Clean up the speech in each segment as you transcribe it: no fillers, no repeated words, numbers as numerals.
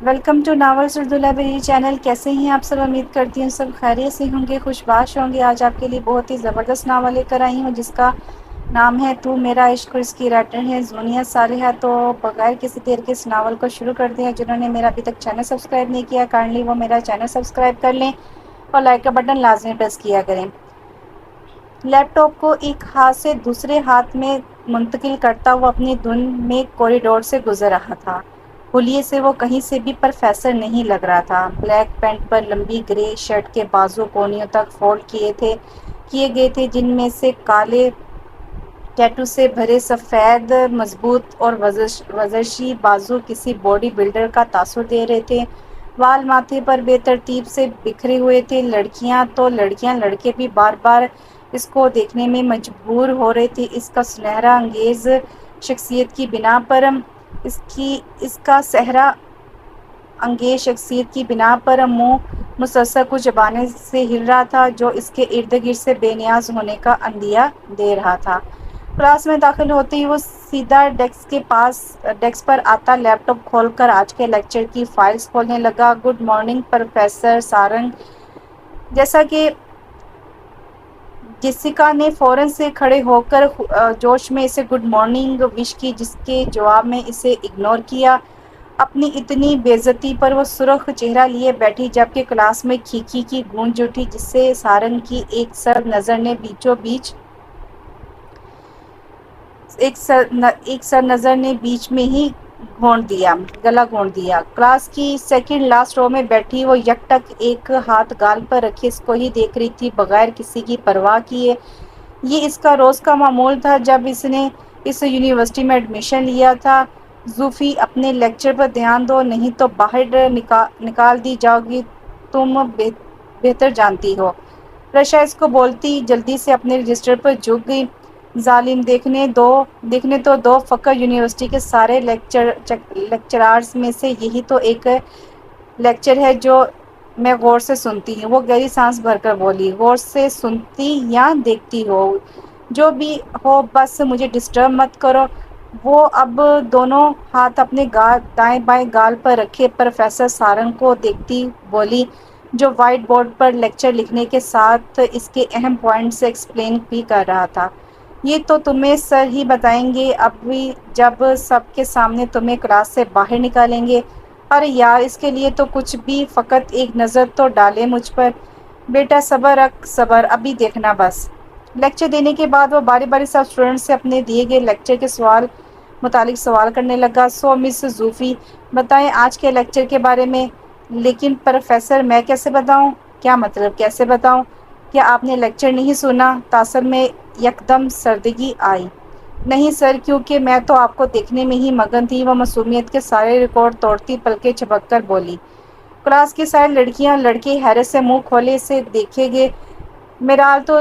Welcome to novels Urdu library channel. کیسے ہیں آپ سب؟ امید کرتی ہوں سب خیریت سے ہوں گے، خوش باش ہوں گے. آج آپ کے لیے بہت ہی زبردست ناول لے کر آئی ہوں جس کا نام ہے تو میرا عشق، اور اس کی رائٹر ہے زونیہ صالحہ. تو بغیر کسی دیر کے اس ناول کو شروع کر دیں. جنہوں نے میرا ابھی تک چینل سبسکرائب نہیں کیا، کائنڈلی وہ میرا چینل سبسکرائب کر لیں اور لائک کا بٹن لازمی پریس کیا کریں. لیپ ٹاپ کو ایک ہاتھ سے دوسرے ہاتھ میں منتقل کرتا ہوا اپنی دھن میں کوریڈور سے گزر رہا تھا. حلیے سے وہ کہیں سے بھی پروفیسر نہیں لگ رہا تھا. بلیک پینٹ پر لمبی گرے شرٹ کے بازو کونیوں تک فولڈ کیے گئے تھے، جن میں سے کالے ٹیٹو سے بھرے سفید مضبوط اور ورزشی بازو کسی باڈی بلڈر کا تاثر دے رہے تھے. وال ماتھے پر بے ترتیب سے بکھرے ہوئے تھے. لڑکیاں لڑکے بھی بار بار اس کو دیکھنے میں مجبور ہو رہے تھے. اس کا سنہرا انگیز شخصیت کی بنا پر منہ مسلسل کچھ زبانیں سے ہل رہا تھا جو اس کے ارد گرد سے بے نیاز ہونے کا عندیہ دے رہا تھا. کلاس میں داخل ہوتے ہی وہ سیدھا ڈیسک پر آتا، لیپ ٹاپ کھول کر آج کے لیکچر کی فائلز کھولنے لگا. Good morning professor Sarang. جیسا کہ جیسیکا نے فوراً سے کھڑے ہو کر جوش میں اسے گڈ مارننگ وش کی، جس کے جواب میں اسے اگنور کیا. اپنی اتنی بے عزتی پر وہ سرخ چہرہ لیے بیٹھی جبکہ کلاس میں کھیکھی کی گونج اٹھی، جس سے سارنگ کی ایک سر نظر نے بیچ میں ہی گلا گھونٹ دیا. کلاس کی سیکنڈ لاسٹ رو میں بیٹھی وہ یک ٹک ایک ہاتھ گال پر رکھے اس کو ہی دیکھ رہی تھی بغیر کسی کی پرواہ کیے. یہ اس کا روز کا معمول تھا جب اس نے اس یونیورسٹی میں ایڈمیشن لیا تھا. زوفی، اپنے لیکچر پر دھیان دو نہیں تو باہر نکال دی جاؤ گی، تم بہتر جانتی ہو. رشا اس کو بولتی جلدی سے اپنے رجسٹر پر جھک گئی. ظالم، دیکھنے تو دو. فقط یونیورسٹی کے سارے لیکچرارز میں سے یہی تو ایک لیکچر ہے جو میں غور سے سنتی ہوں. وہ گہری سانس بھر کر بولی. غور سے سنتی یا دیکھتی ہو؟ جو بھی ہو بس مجھے ڈسٹرب مت کرو. وہ اب دونوں ہاتھ اپنے دائیں بائیں گال پر رکھے پروفیسر سارنگ کو دیکھتی بولی، جو وائٹ بورڈ پر لیکچر لکھنے کے ساتھ اس کے اہم پوائنٹس ایکسپلین بھی کر رہا تھا. یہ تو تمہیں سر ہی بتائیں گے ابھی جب سب کے سامنے تمہیں کلاس سے باہر نکالیں گے. ارے یار، اس کے لیے تو کچھ بھی، فقط ایک نظر تو ڈالے مجھ پر. بیٹا صبر رکھ، صبر، ابھی دیکھنا بس. لیکچر دینے کے بعد وہ باری باری سب اسٹوڈنٹ سے اپنے دیے گئے لیکچر کے متعلق سوال کرنے لگا. سو مس زوفی، بتائیں آج کے لیکچر کے بارے میں. لیکن پروفیسر، میں کیسے بتاؤں؟ کیا مطلب کیسے بتاؤں؟ کیا آپ نے لیکچر نہیں سنا؟ تاثر میں یکدم سردگی آئی. نہیں سر، کیونکہ میں تو آپ کو دیکھنے میں ہی مگن تھی. وہ معصومیت کے سارے ریکارڈ توڑتی پلکیں جھپک کر بولی. کلاس کی ساری لڑکیاں لڑکے حیرت سے منہ کھولے سے دیکھے گئے. میرال تو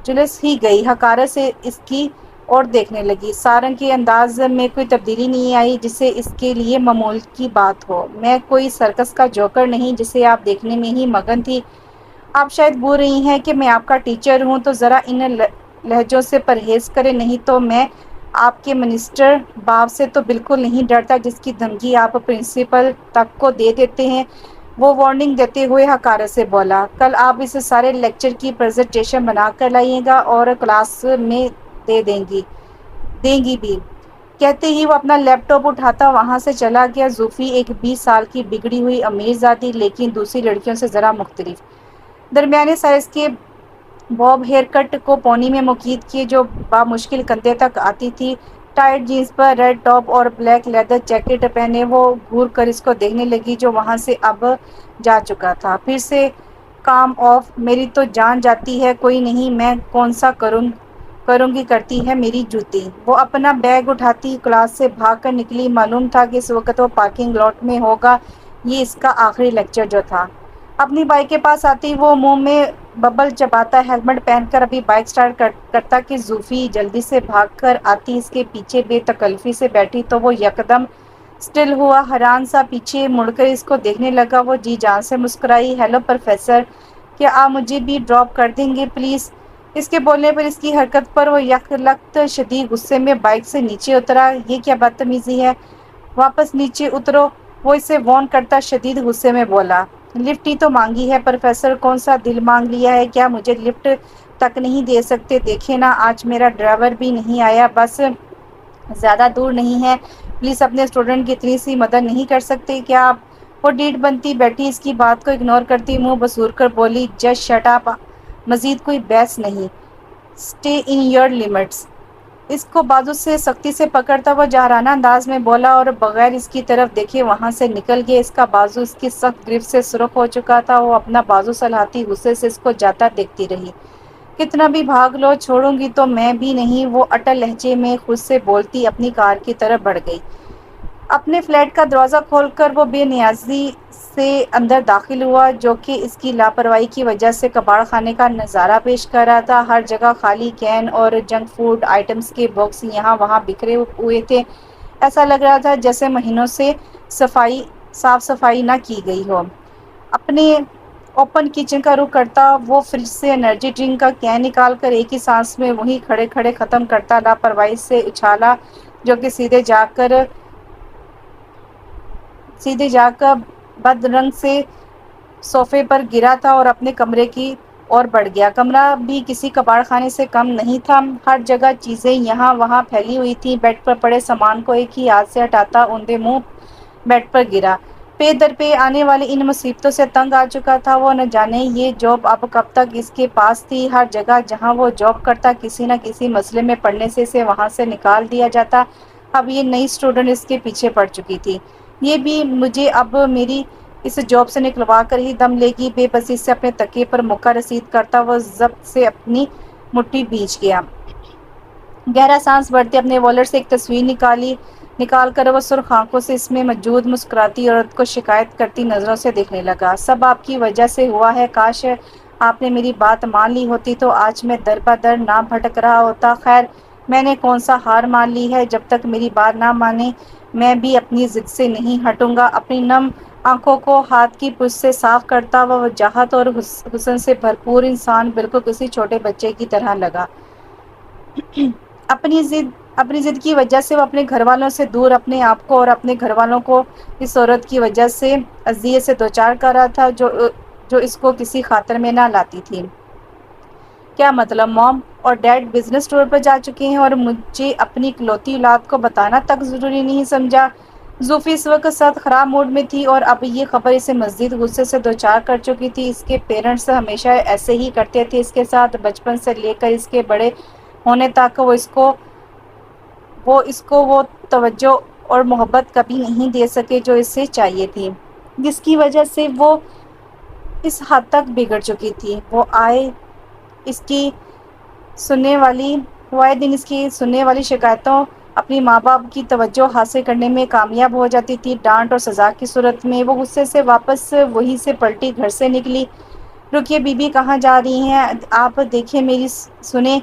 جلس ہی گئی، حقارت سے اس کی اور دیکھنے لگی. سارنگ کے انداز میں کوئی تبدیلی نہیں آئی جسے اس کے لیے معمول کی بات ہو. میں کوئی سرکس کا جوکر نہیں جسے آپ دیکھنے میں ہی مگن تھی. آپ شاید بھول رہی ہیں کہ میں آپ کا ٹیچر ہوں، تو ذرا ان لہجوں سے پرہیز کریں، نہیں تو میں آپ کے منسٹر باپ سے تو بالکل نہیں ڈرتا جس کی دھمکی آپ پرنسپل تک کو دے دیتے ہیں. وہ وارننگ دیتے ہوئے حقارت سے بولا. کل آپ اس سارے لیکچر کی پریزنٹیشن بنا کر لائیے گا اور کلاس میں دیں گی بھی. کہتے ہی وہ اپنا لیپ ٹاپ اٹھاتا وہاں سے چلا گیا. زوفی ایک 20 سال کی بگڑی ہوئی امیر زادی، لیکن دوسری لڑکیوں سے ذرا مختلف. درمیانے سائز کے بوب ہیئر کٹ کو پونی میں مقید کیے جو بامشکل کندھے تک آتی تھی. ٹائٹ جینز پر ریڈ ٹاپ اور بلیک لیدر جیکٹ پہنے وہ گھور کر اس کو دیکھنے لگی جو وہاں سے اب جا چکا تھا. پھر سے کام آف. میری تو جان جاتی ہے. کوئی نہیں، میں کون سا کروں گی، کرتی ہے میری جوتی. وہ اپنا بیگ اٹھاتی کلاس سے بھاگ کر نکلی. معلوم تھا کہ اس وقت وہ پارکنگ لاٹ میں ہوگا. یہ اس کا آخری لیکچر جو تھا. اپنی بائک کے پاس آتی وہ منہ میں ببل چباتا ہیلمٹ پہن کر ابھی بائک سٹارٹ کرتا کہ زوفی جلدی سے بھاگ کر آتی اس کے پیچھے بے تکلفی سے بیٹھی تو وہ یکدم سٹل ہوا. حیران سا پیچھے مڑ کر اس کو دیکھنے لگا. وہ جی جان سے مسکرائی. ہیلو پروفیسر، کیا آپ مجھے بھی ڈراپ کر دیں گے پلیز؟ اس کے بولنے پر اس کی حرکت پر وہ یک لخت شدید غصے میں بائک سے نیچے اترا. یہ کیا بدتمیزی ہے؟ واپس نیچے اترو، وہ اسے وارن کرتا شدید غصے میں بولا۔ لفٹ ہی تو مانگی ہے پروفیسر، کون سا دل مانگ لیا ہے؟ کیا مجھے لفٹ تک نہیں دے سکتے؟ دیکھیں نا، آج میرا ڈرائیور بھی نہیں آیا، بس زیادہ دور نہیں ہے، پلیز اپنے اسٹوڈنٹ کی اتنی سی مدد نہیں کر سکتے کیا آپ؟ وہ ڈیڑھ بنتی بیٹھی اس کی بات کو اگنور کرتی منہ بسور کر بولی، جسٹ شٹ اپ، مزید کوئی بحث نہیں، اسٹے ان یور لمٹس۔ اس کو بازو سے سختی سے پکڑتا وہ جارحانہ انداز میں بولا اور بغیر اس کی طرف دیکھے وہاں سے نکل گیا۔ اس کا بازو اس کی سخت گرفت سے سرخ ہو چکا تھا، وہ اپنا بازو سلامتی غصے سے اس کو جاتا دیکھتی رہی۔ کتنا بھی بھاگ لو، چھوڑوں گی تو میں بھی نہیں، وہ اٹل لہجے میں خود سے بولتی اپنی کار کی طرف بڑھ گئی۔ اپنے فلیٹ کا دروازہ کھول کر وہ بے نیازی سے اندر داخل ہوا، جو کہ اس کی لاپرواہی کی وجہ سے کباڑ خانے کا نظارہ پیش کر رہا تھا۔ ہر جگہ خالی کین اور جنک فوڈ آئٹمز کے باکس یہاں وہاں بکھرے ہوئے تھے۔ ایسا لگ رہا تھا جیسے مہینوں سے صاف صفائی نہ کی گئی ہو۔ اپنے اوپن کچن کا رخ کرتا وہ فریج سے انرجی ڈرنک کا کین نکال کر ایک ہی سانس میں وہیں کھڑے کھڑے ختم کرتا، لاپرواہی سے اچھالا جو کہ سیدھے جا کر بد رنگ سے صوفے پر گرا تھا اور اپنے کمرے کی اور بڑھ گیا۔ کمرہ بھی کسی کباڑ خانے سے کم نہیں تھا، ہر جگہ چیزیں یہاں وہاں پھیلی ہوئی تھیں۔ بیڈ پر پڑے سامان کو ایک ہی ہاتھ سے ہٹاتا اوندھے منہ بیڈ پر گرا۔ پے در پے آنے والی ان مصیبتوں سے تنگ آ چکا تھا وہ، نہ جانے یہ جاب اب کب تک اس کے پاس تھی۔ ہر جگہ جہاں وہ جاب کرتا کسی نہ کسی مسئلے میں پڑنے سے اسے وہاں سے نکال دیا جاتا۔ اب یہ نئی اسٹوڈنٹ اس کے پیچھے پڑ چکی تھی۔ یہ بھی مجھے اب میری اس جاب سے نکلوا کر ہی دم لے گی۔ بے بسی سے اپنے تکیے پر مکہ رسید کرتا وہ ضبط سے اپنی مٹھی بھیج گیا۔ گہرا سانس بھرتے اپنے والٹ سے ایک تصویر نکال کر وہ سرخ آنکھوں سے اس میں موجود مسکراتی عورت کو شکایت کرتی نظروں سے دیکھنے لگا۔ سب آپ کی وجہ سے ہوا ہے، کاش آپ نے میری بات مان لی ہوتی تو آج میں در بدر نہ بھٹک رہا ہوتا۔ خیر، میں نے کون سا ہار مان لی ہے، جب تک میری بات نہ مانے میں بھی اپنی ضد سے نہیں ہٹوں گا۔ اپنی نم آنکھوں کو ہاتھ کی پشت سے صاف کرتا وہ وجاہت اور حسن سے بھرپور انسان بالکل کسی چھوٹے بچے کی طرح لگا۔ اپنی ضد کی وجہ سے وہ اپنے گھر والوں سے دور، اپنے آپ کو اور اپنے گھر والوں کو اس عورت کی وجہ سے اذیت سے دوچار کر رہا تھا جو اس کو کسی خاطر میں نہ لاتی تھی۔ کیا مطلب؟ موم اور ڈیڈ بزنس ٹور پر جا چکے ہیں اور مجھے اپنی اکلوتی اولاد کو بتانا تک ضروری نہیں سمجھا؟ زوفی اس وقت سخت خراب موڈ میں تھی اور اب یہ خبر اسے مزید غصے سے دوچار کر چکی تھی۔ اس کے پیرنٹس ہمیشہ ایسے ہی کرتے تھے اس کے ساتھ، بچپن سے لے کر اس کے بڑے ہونے تک وہ اس کو وہ توجہ اور محبت کبھی نہیں دے سکے جو اسے چاہیے تھی، جس کی وجہ سے وہ اس حد تک بگڑ چکی تھی۔ وہ آئے دن اس کی سننے والی شکایتوں اپنی ماں باپ کی توجہ حاصل کرنے میں کامیاب ہو جاتی تھی، ڈانٹ اور سزا کی صورت میں۔ وہ غصے سے واپس وہیں سے پلٹی گھر سے نکلی۔ رکیے بی بی، کہاں جا رہی ہیں آپ؟ دیکھیں میری سنیں۔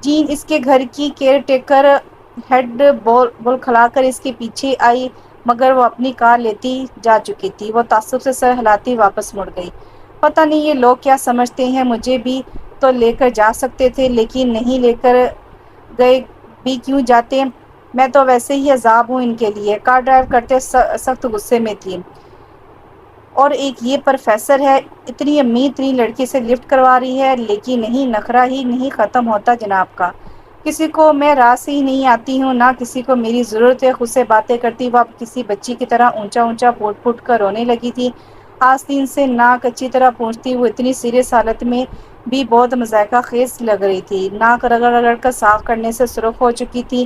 جین اس کے گھر کی کیئر ٹیکر ہیڈ بول کھلا کر اس کے پیچھے آئی، مگر وہ اپنی کار لیتی جا چکی تھی۔ وہ تعصب سے سر ہلاتی واپس مڑ گئی۔ پتہ نہیں یہ لوگ کیا سمجھتے ہیں، مجھے بھی تو لے کر جا سکتے تھے، لیکن نہیں لے کر گئے بھی کیوں جاتے؟ میں تو ویسے ہی عذاب ہوں ان کے لیے۔ کار ڈرائیو کرتے سخت غصے میں تھی۔ اور ایک یہ پروفیسر ہے، اتنی امیر ترین لڑکی سے لفٹ کروا رہی ہے، لیکن نہیں، نخرہ ہی نہیں ختم ہوتا جناب کا۔ کسی کو میں راہ سے ہی نہیں آتی ہوں، نہ کسی کو میری ضرورت ہے۔ خود سے باتیں کرتی وہ اب کسی بچی کی طرح اونچا اونچا پھوٹ پھوٹ کر رونے لگی تھی۔ آستین سے ناک اچھی طرح پہنچتی وہ اتنی سیریس حالت میں بھی بہت مضحکہ خیز لگ رہی تھی۔ ناک رگڑ رگڑ کر صاف کرنے سے سرخ ہو چکی تھی۔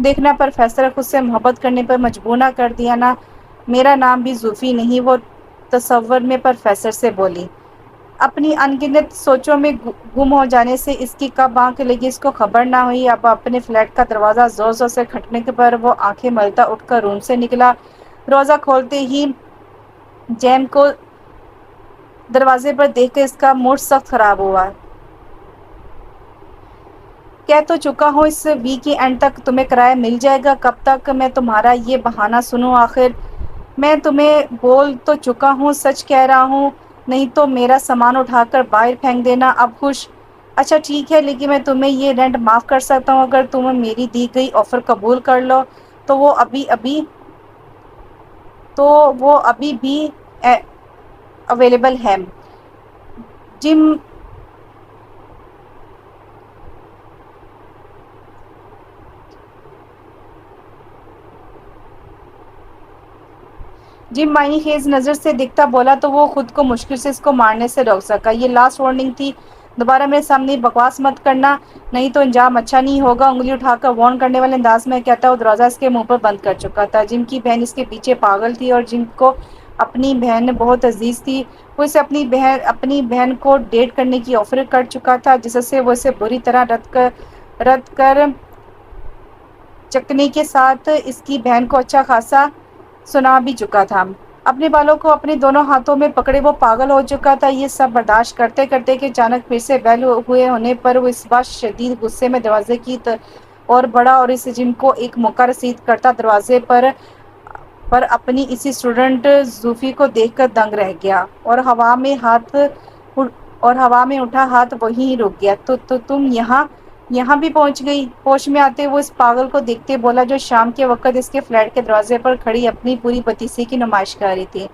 دیکھنا پروفیسر، خود سے محبت کرنے پر مجبور نہ کر دیا نا۔ میرا نام بھی زوفی نہیں، وہ تصور میں پروفیسر سے بولی۔ اپنی ان گنت سوچوں میں گم ہو جانے سے اس کی کب آنکھ لگی اس کو خبر نہ ہوئی۔ اب اپنے فلیٹ کا دروازہ زور زور سے کھٹکنے پر وہ آنکھیں ملتا اٹھ کر روم سے نکلا۔ دروازہ کھولتے ہی جیم کو دروازے پر دیکھ کر اس کا موڈ سخت خراب ہوا۔ کہہ تو چکا ہوں اس ویک کے اینڈ تک تمہیں کرایہ مل جائے گا، کب تک میں تمہارا یہ بہانہ سنوں آخر؟ میں تمہیں بول تو چکا ہوں، سچ کہہ رہا ہوں، نہیں تو میرا سامان اٹھا کر باہر پھینک دینا۔ اب خوش؟ اچھا ٹھیک ہے، لیکن میں تمہیں یہ رینٹ معاف کر سکتا ہوں اگر تم میری دی گئی آفر قبول کر لو۔ تو وہ ابھی ابھی تو وہ ابھی بھی اویلیبل ہے۔ جم جم معنی خیز نظر سے دکھتا بولا تو وہ خود کو مشکل سے اس کو مارنے سے روک سکا۔ یہ لاسٹ وارننگ تھی، دوبارہ میرے سامنے بکواس مت کرنا، نہیں تو انجام اچھا نہیں ہوگا۔ انگلی اٹھا کر وارن کرنے والے انداز میں کہتا وہ دروازہ اس کے منہ پر بند کر چکا تھا۔ جم کی بہن اس کے پیچھے پاگل تھی اور جم کو اپنی بہن بہت عزیز تھی۔ وہ اسے اپنی بہن کو ڈیٹ کرنے کی آفر کر چکا تھا، جس سے وہ اسے بری طرح رد کر چکنے کے ساتھ اس کی بہن کو اچھا خاصا سنا بھی چکا تھا۔ اپنے بالوں کو اپنے دونوں ہاتھوں میں پکڑے وہ پاگل ہو چکا تھا، یہ سب برداشت کرتے کرتے کہ اچانک پھر سے بیل ہوئے ہونے پر وہ اس بار شدید غصے میں دروازے کی اور بڑا اور اس جم کو ایک موقع رسید کرتا دروازے پر اپنی اسی اسٹوڈنٹ زوفی کو دیکھ کر دنگ رہ گیا اور ہوا میں اٹھا ہاتھ وہیں رک گیا۔ تو تم یہاں بھی پہنچ گئی؟ ہوش میں آتے وہ اس پاگل کو دیکھتے بولا، جو شام کے وقت اس کے فلیٹ کے دروازے پر کھڑی اپنی پوری بتیسی کی نمائش کر رہی تھی۔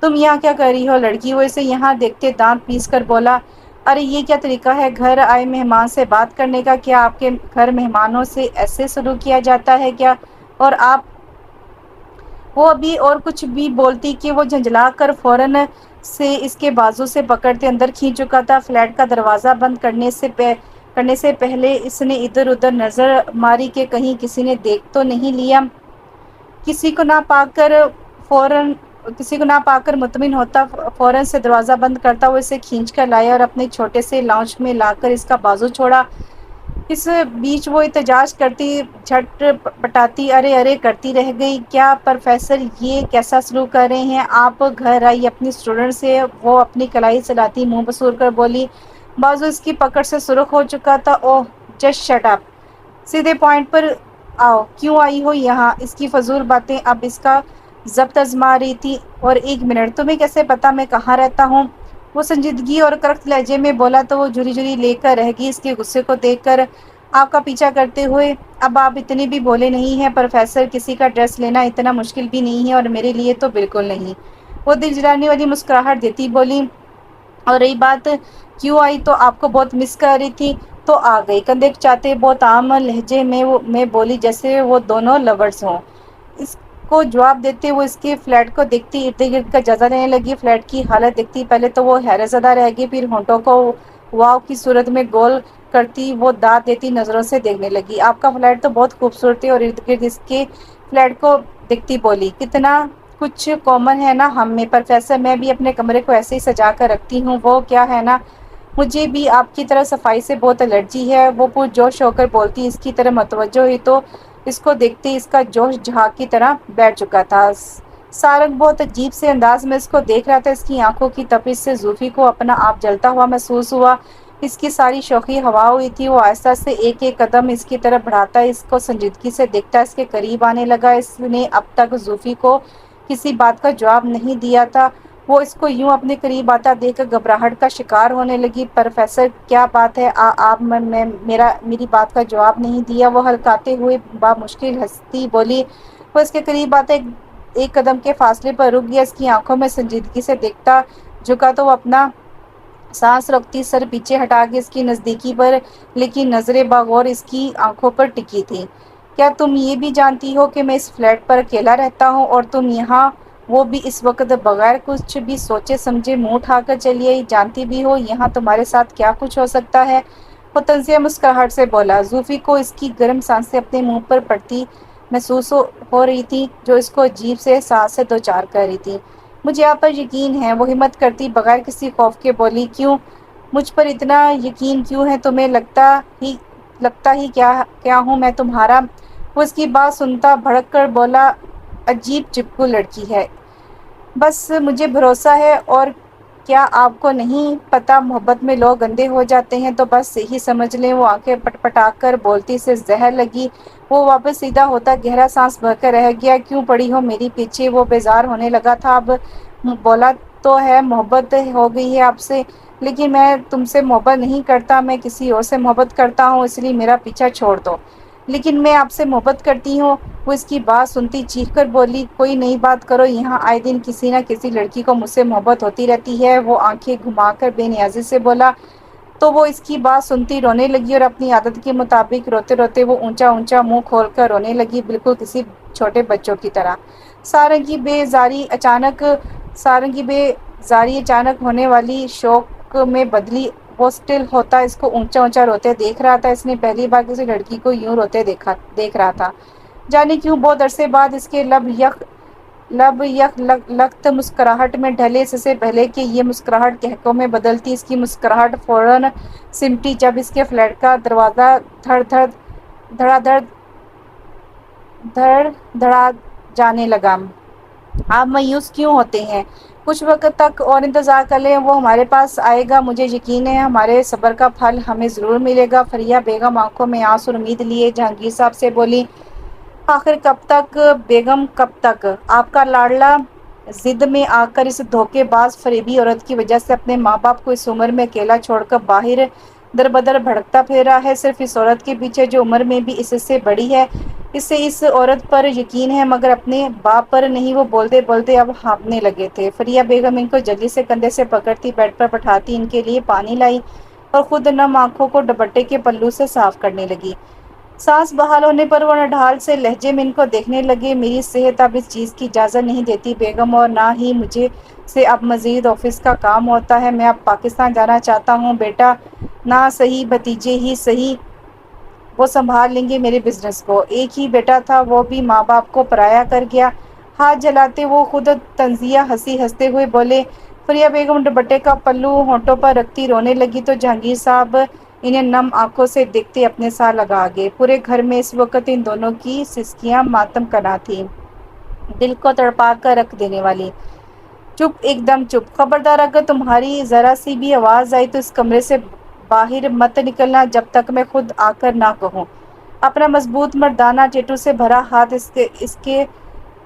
تم یہاں کیا کر رہی ہو لڑکی؟ وہ اسے یہاں دیکھتے دانت پیس کر بولا، ارے یہ کیا طریقہ ہے گھر آئے مہمان سے بات کرنے کا؟ کیا آپ کے گھر مہمانوں سے ایسے سلوک کیا جاتا ہے کیا؟ اور آپ وہ ابھی اور کچھ بھی بولتی کہ وہ جھنجھلا کر فوراً سے اس کے بازو سے پکڑتے اندر کھینچ چکا تھا۔ فلیٹ کا دروازہ بند کرنے سے پہلے اس نے ادھر ادھر نظر ماری کہ کہیں کسی نے دیکھ تو نہیں لیا۔ کسی کو نہ پا کر مطمئن ہوتا فوراً سے دروازہ بند کرتا وہ اسے کھینچ کر لایا اور اپنے چھوٹے سے لاؤنج میں لا کر اس کا بازو چھوڑا۔ اس بیچ وہ احتجاج کرتی جھٹ پٹاتی ارے ارے کرتی رہ گئی۔ کیا پروفیسر یہ کیسا سلوک کر رہے ہیں آپ؟ گھر آئی اپنی اسٹوڈنٹ سے وہ اپنی کلائی چلاتی منہ بسور کر بولی۔ بازو اس کی پکڑ سے سرخ ہو چکا تھا۔ اوہ جسٹ شٹ اپ، سیدھے پوائنٹ پر آؤ، کیوں آئی ہو یہاں؟ اس کی فضول باتیں اب اس کا ضبط آزما رہی تھی۔ اور ایک منٹ، تمہیں کیسے پتا میں کہاں رہتا ہوں؟ وہ سنجیدگی اور کرخت لہجے میں بولا تو وہ جھری جھری لے کر رہ گئی اس کے غصے کو دیکھ کر۔ آپ کا پیچھا کرتے ہوئے اب آپ اتنے بھی بولے نہیں ہیں پروفیسر، کسی کا ڈریس لینا اتنا مشکل بھی نہیں ہے اور میرے لیے تو بالکل نہیں۔ وہ دل جلانے والی مسکراہٹ دیتی بولی، اور رہی بات کیوں آئی تو آپ کو بہت مس کر رہی تھی تو آ گئی، کندھے چاتے بہت عام لہجے میں بولی جیسے وہ دونوں لورز ہوں۔ اس کو جواب دیتے وہ اس کے فلیٹ کو دیکھتی ارد گرد کا جائزہ لینے لگی۔ فلیٹ کی حالت دیکھتی پہلے تو وہ حیرت زدہ رہ گئی، پھر ہونٹوں کو واو کی صورت میں گول کرتی وہ داد دیتی نظروں سے دیکھنے لگی۔ آپ کا فلیٹ تو بہت خوبصورت ہے، اور ارد گرد اس کے فلیٹ کو دیکھتی بولی، کتنا کچھ کامن ہے نا ہم میں پروفیسر، میں بھی اپنے کمرے کو ایسے ہی سجا کر رکھتی ہوں، وہ کیا ہے نا مجھے بھی آپ کی طرح صفائی سے بہت الرجی ہے۔ وہ پرجوش ہو کر بولتی اس کی طرف متوجہ ہوئی تو اس کو دیکھتے اس کا جوش جھاگ کی طرح بیٹھ چکا تھا۔ سارنگ بہت عجیب سے انداز میں اس کو دیکھ رہا تھا، اس کی آنکھوں کی تپش سے زوفی کو اپنا آپ جلتا ہوا محسوس ہوا۔ اس کی ساری شوخی ہوا ہوئی تھی۔ وہ آہستہ سے ایک ایک قدم اس کی طرف بڑھاتا اس کو سنجیدگی سے دیکھتا اس کے قریب آنے لگا۔ اس نے اب تک زوفی کو کسی بات کا جواب نہیں دیا تھا، وہ اس کو یوں اپنے قریب آتا دیکھ کر گھبراہٹ کا شکار ہونے لگی۔ پروفیسر کیا بات ہے، آپ میری بات کا جواب نہیں دیا؟ وہ ہلکاتے ہوئے بامشکل ہنستی بولی۔ وہ اس کے قریب آتے ایک قدم کے فاصلے پر رک گیا، اس کی آنکھوں میں سنجیدگی سے دیکھتا جھکا تو وہ اپنا سانس روکتی سر پیچھے ہٹا کے اس کی نزدیکی پر، لیکن نظریں بغور اس کی آنکھوں پر ٹکی تھی۔ کیا تم یہ بھی جانتی ہو کہ میں اس فلیٹ پر اکیلا رہتا ہوں اور تم یہاں، وہ بھی اس وقت بغیر کچھ بھی سوچے سمجھے منہ اٹھا کر چلی آئی؟ جانتی بھی ہو یہاں تمہارے ساتھ کیا کچھ ہو سکتا ہے؟ وہ طنزیہ مسکراہٹ سے بولا۔ زوفی کو اس کی گرم سانسیں اپنے منہ پر پڑتی محسوس ہو رہی تھی، جو اس کو عجیب سے احساس سے دوچار کر رہی تھی۔ مجھے آپ پر یقین ہے، وہ ہمت کرتی بغیر کسی خوف کے بولی۔ کیوں مجھ پر اتنا یقین کیوں ہے تمہیں؟ لگتا ہی کیا ہوں میں تمہارا؟ وہ اس کی بات سنتا بھڑک کر بولا، عجیب چپکو لڑکی ہے، بس مجھے بھروسہ ہے۔ اور کیا آپ کو نہیں پتا محبت میں لوگ گندے ہو جاتے ہیں تو بس یہی سمجھ لیں۔ وہ آنکھیں پٹ پٹا کر بولتی سے زہر لگی۔ وہ واپس سیدھا ہوتا گہرا سانس بھر کر رہ گیا۔ کیوں پڑی ہو میری پیچھے؟ وہ بیزار ہونے لگا تھا اب۔ بولا تو ہے محبت ہو گئی ہے آپ سے، لیکن میں تم سے محبت نہیں کرتا، میں کسی اور سے محبت کرتا ہوں، اس لیے میرا پیچھا چھوڑ دو۔ لیکن میں آپ سے محبت کرتی ہوں۔ وہ اس کی بات سنتی چیخ کر بولی، کوئی نئی بات کرو، یہاں آئے دن کسی نہ کسی لڑکی کو مجھ سے محبت ہوتی رہتی ہے۔ وہ آنکھیں گھما کر بے نیازی سے بولا۔ تو وہ اس کی بات سنتی رونے لگی اور اپنی عادت کے مطابق روتے روتے وہ اونچا اونچا منہ کھول کر رونے لگی، بالکل کسی چھوٹے بچوں کی طرح۔ سارنگی بے زاری اچانک ہونے والی شوق میں بدلی۔ وہ اسٹل ہوتا اس کو اونچا اونچا روتے دیکھ رہا تھا۔ اس نے پہلی بار کسی لڑکی کو یوں روتے دیکھ رہا تھا۔ جانے کیوں بہت عرصے بعد اس کے لب یک لخت مسکراہٹ میں ڈھلے، اس سے پہلے کہ یہ مسکراہٹ قہقہوں میں بدلتی۔ اس کی مسکراہٹ فوراً سمٹی جب اس کے فلیٹ کا دروازہ دھڑ دھڑا جانے لگا۔ آپ مایوس کیوں ہوتے ہیں؟ کچھ وقت تک اور انتظار کر لیں، وہ ہمارے پاس آئے گا، مجھے یقین ہے ہمارے صبر کا پھل ہمیں ضرور ملے گا۔ فریہ بیگم آنکھوں میں آنسو اور امید لیے جہانگیر صاحب سے بولی، آخر کب تک بیگم، کب تک؟ آپ کا لاڈلا ضد میں آ کر اس دھوکے باز فریبی عورت کی وجہ سے اپنے ماں باپ کو اس عمر میں اکیلا چھوڑ کر باہر در بدر بھٹکتا پھرا ہے، صرف اس عورت کے پیچھے جو عمر میں بھی اس سے بڑی ہے۔ اسے اس عورت پر یقین ہے مگر اپنے باپ پر نہیں۔ وہ بولتے بولتے اب ہانپنے لگے تھے۔ فریہ بیگم ان کو جلدی سے کندھے سے پکڑتی، بیڈ پر بٹھاتی، ان کے لیے پانی لائی اور خود نم آنکھوں کو دوپٹے کے پلو سے صاف کرنے لگی۔ سانس بحال ہونے پر وہ نڈھال سے لہجے میں ان کو دیکھنے لگے، میری صحت اب اس چیز کی اجازت نہیں دیتی بیگم، اور نہ ہی مجھے سے اب مزید آفس کا کام ہوتا ہے۔ میں اب پاکستان جانا چاہتا ہوں۔ بیٹا نہ صحیح، بھتیجے ہی صحیح، وہ سنبھال لیں گے میرے بزنس کو۔ ایک ہی بیٹا تھا، وہ بھی ماں باپ کو پرایا کر گیا۔ ہاتھ جلاتے وہ خود تنزیہ ہنستے ہوئے بولے۔ فریہ بیگم دوپٹے کا پلو ہونٹوں پر رکھتی رونے لگی تو جہانگیر صاحب انہیں نم آنکھوں سے دیکھتے اپنے ساتھ لگا گئے۔ پورے گھر میں اس وقت ان دونوں کی سسکیاں ماتم کرنا تھیں، دل کو تڑپا کر رکھ دینے والی۔ چپ، ایک دم چپ، خبردار اگر تمہاری ذرا سی بھی آواز آئی تو اس کمرے سے باہر مت نکلنا جب تک میں خود آ کر نہ کہوں۔ اپنا مضبوط مردانہ ٹیٹو سے بھرا ہاتھ اس کے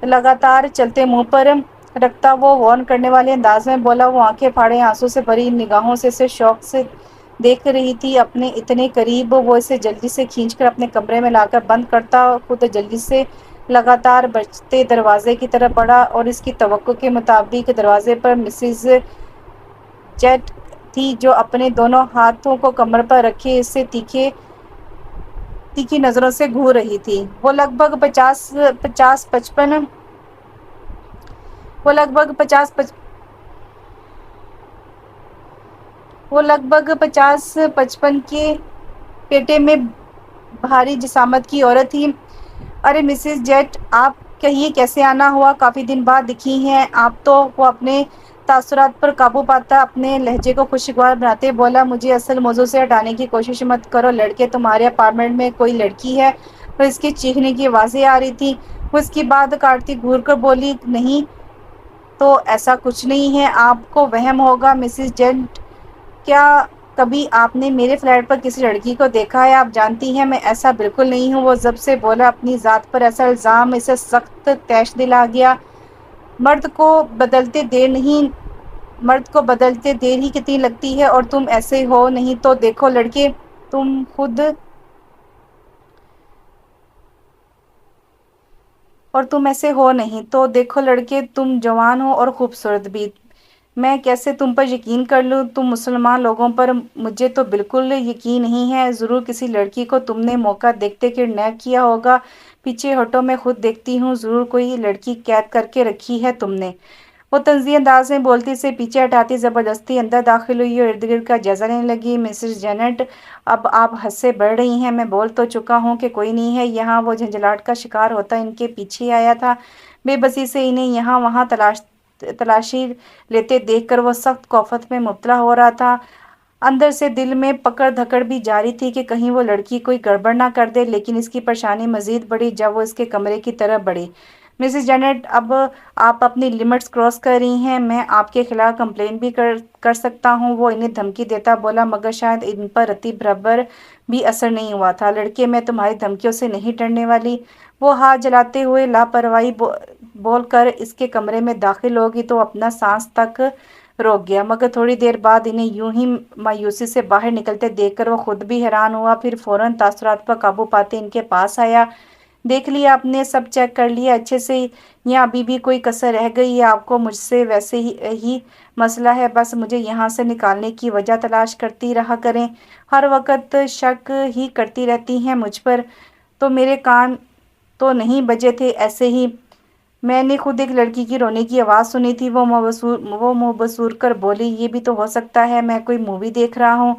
لگاتار چلتے منہ پر رکھتا وہ وارن کرنے والے انداز میں بولا۔ وہ آنکھیں پھاڑے آنسو سے بھری نگاہوں سے اسے شوق سے دیکھ رہی تھی، اپنے اتنے قریب۔ وہ اسے جلدی سے کھینچ کر اپنے کمرے میں لا کر بند کرتا، خود جلدی سے لگاتار بجتے دروازے کی طرف بڑھا اور اس کی توقع کے مطابق دروازے پر مسز جیٹ تھی جو اپنے دونوں ہاتھوں کو کمر پر رکھے اس سے تیکھی نظروں سے گھور رہی تھی۔ وہ لگ بھگ 50-55 کے پیٹے میں بھاری جسامت کی عورت تھی۔ ارے مسز جیٹ، آپ کہیے کیسے آنا ہوا؟ کافی دن بعد دکھی ہیں آپ تو۔ وہ اپنے تاثرات پر قابو پاتا اپنے لہجے کو خوشگوار بناتے بولا، مجھے اصل موضوع سے ہٹانے کی کوشش مت کرو۔ لڑکے تمہارے اپارٹمنٹ میں کوئی لڑکی ہے؟ اور اس کی چیخنے کی آوازیں آ رہی تھی۔ وہ اس کی بات کاٹتی گھور کر بولی، نہیں تو ایسا کچھ نہیں ہے، آپ کو وہم ہوگا مسز جیٹ۔ کیا کبھی آپ نے میرے فلیٹ پر کسی لڑکی کو دیکھا ہے؟ آپ جانتی ہیں میں ایسا بالکل نہیں ہوں۔ وہ ضبط سے بولا، اپنی ذات پر ایسا الزام اسے سخت طیش دل آ گیا۔ مرد کو بدلتے دیر ہی کتنی لگتی ہے، اور تم ایسے ہو نہیں تو دیکھو لڑکے، تم جوان ہو اور خوبصورت بھی۔ میں کیسے تم پر یقین کر لوں؟ تم مسلمان لوگوں پر مجھے تو بالکل یقین نہیں ہے۔ ضرور کسی لڑکی کو تم نے موقع دیکھتے کڈنیپ کیا ہوگا۔ پیچھے ہٹو، میں خود دیکھتی ہوں، ضرور کوئی لڑکی قید کر کے رکھی ہے تم نے۔ وہ طنزی انداز میں بولتی اسے پیچھے ہٹاتی زبردستی اندر داخل ہوئی اور ارد گرد کا جائزہ لینے لگی۔ مسز جینٹ، اب آپ حد سے بڑھ رہی ہیں، میں بول تو چکا ہوں کہ کوئی نہیں ہے یہاں۔ وہ جھنجھلاہٹ کا شکار ہوتا ان کے پیچھے آیا تھا، بے بسی سے انہیں یہاں وہاں تلاشی لیتے دیکھ کر وہ سخت خوفت میں مبتلا ہو رہا تھا۔ اندر سے دل میں پکڑ دھکڑ بھی جاری تھی کہ کہیں وہ لڑکی کوئی گڑبڑ نہ کر دے، لیکن اس کی پریشانی مزید بڑھی جب وہ اس کے کمرے کی طرف بڑھی۔ مسز جینٹ، اب آپ اپنی لمٹس کراس کر رہی ہیں، میں آپ کے خلاف کمپلین بھی کر سکتا ہوں۔ وہ انہیں دھمکی دیتا بولا، مگر شاید ان پر رتی بھر بھی اثر نہیں ہوا تھا۔ لڑکے، میں تمہاری دھمکیوں سے نہیں ڈرنے والی۔ وہ ہاتھ جلاتے ہوئے لاپرواہی بول کر اس کے کمرے میں داخل ہوگی تو اپنا سانس تک روک گیا، مگر تھوڑی دیر بعد انہیں یوں ہی مایوسی سے باہر نکلتے دیکھ کر وہ خود بھی حیران ہوا۔ پھر فوراً تاثرات پر قابو پاتے ان کے پاس آیا۔ دیکھ لیا آپ نے، سب چیک کر لیا اچھے سے، یا ابھی بھی کوئی کسر رہ گئی ہے؟ آپ کو مجھ سے ویسے ہی مسئلہ ہے، بس مجھے یہاں سے نکالنے کی وجہ تلاش کرتی رہا کریں، ہر وقت شک ہی کرتی رہتی ہیں مجھ پر۔ تو میرے کان تو نہیں بجے تھے ایسے ہی؟ میں نے خود ایک لڑکی کی رونے کی آواز سنی تھی، وہ منہ بسور کر بولی۔ یہ بھی تو ہو سکتا ہے میں کوئی مووی دیکھ رہا ہوں،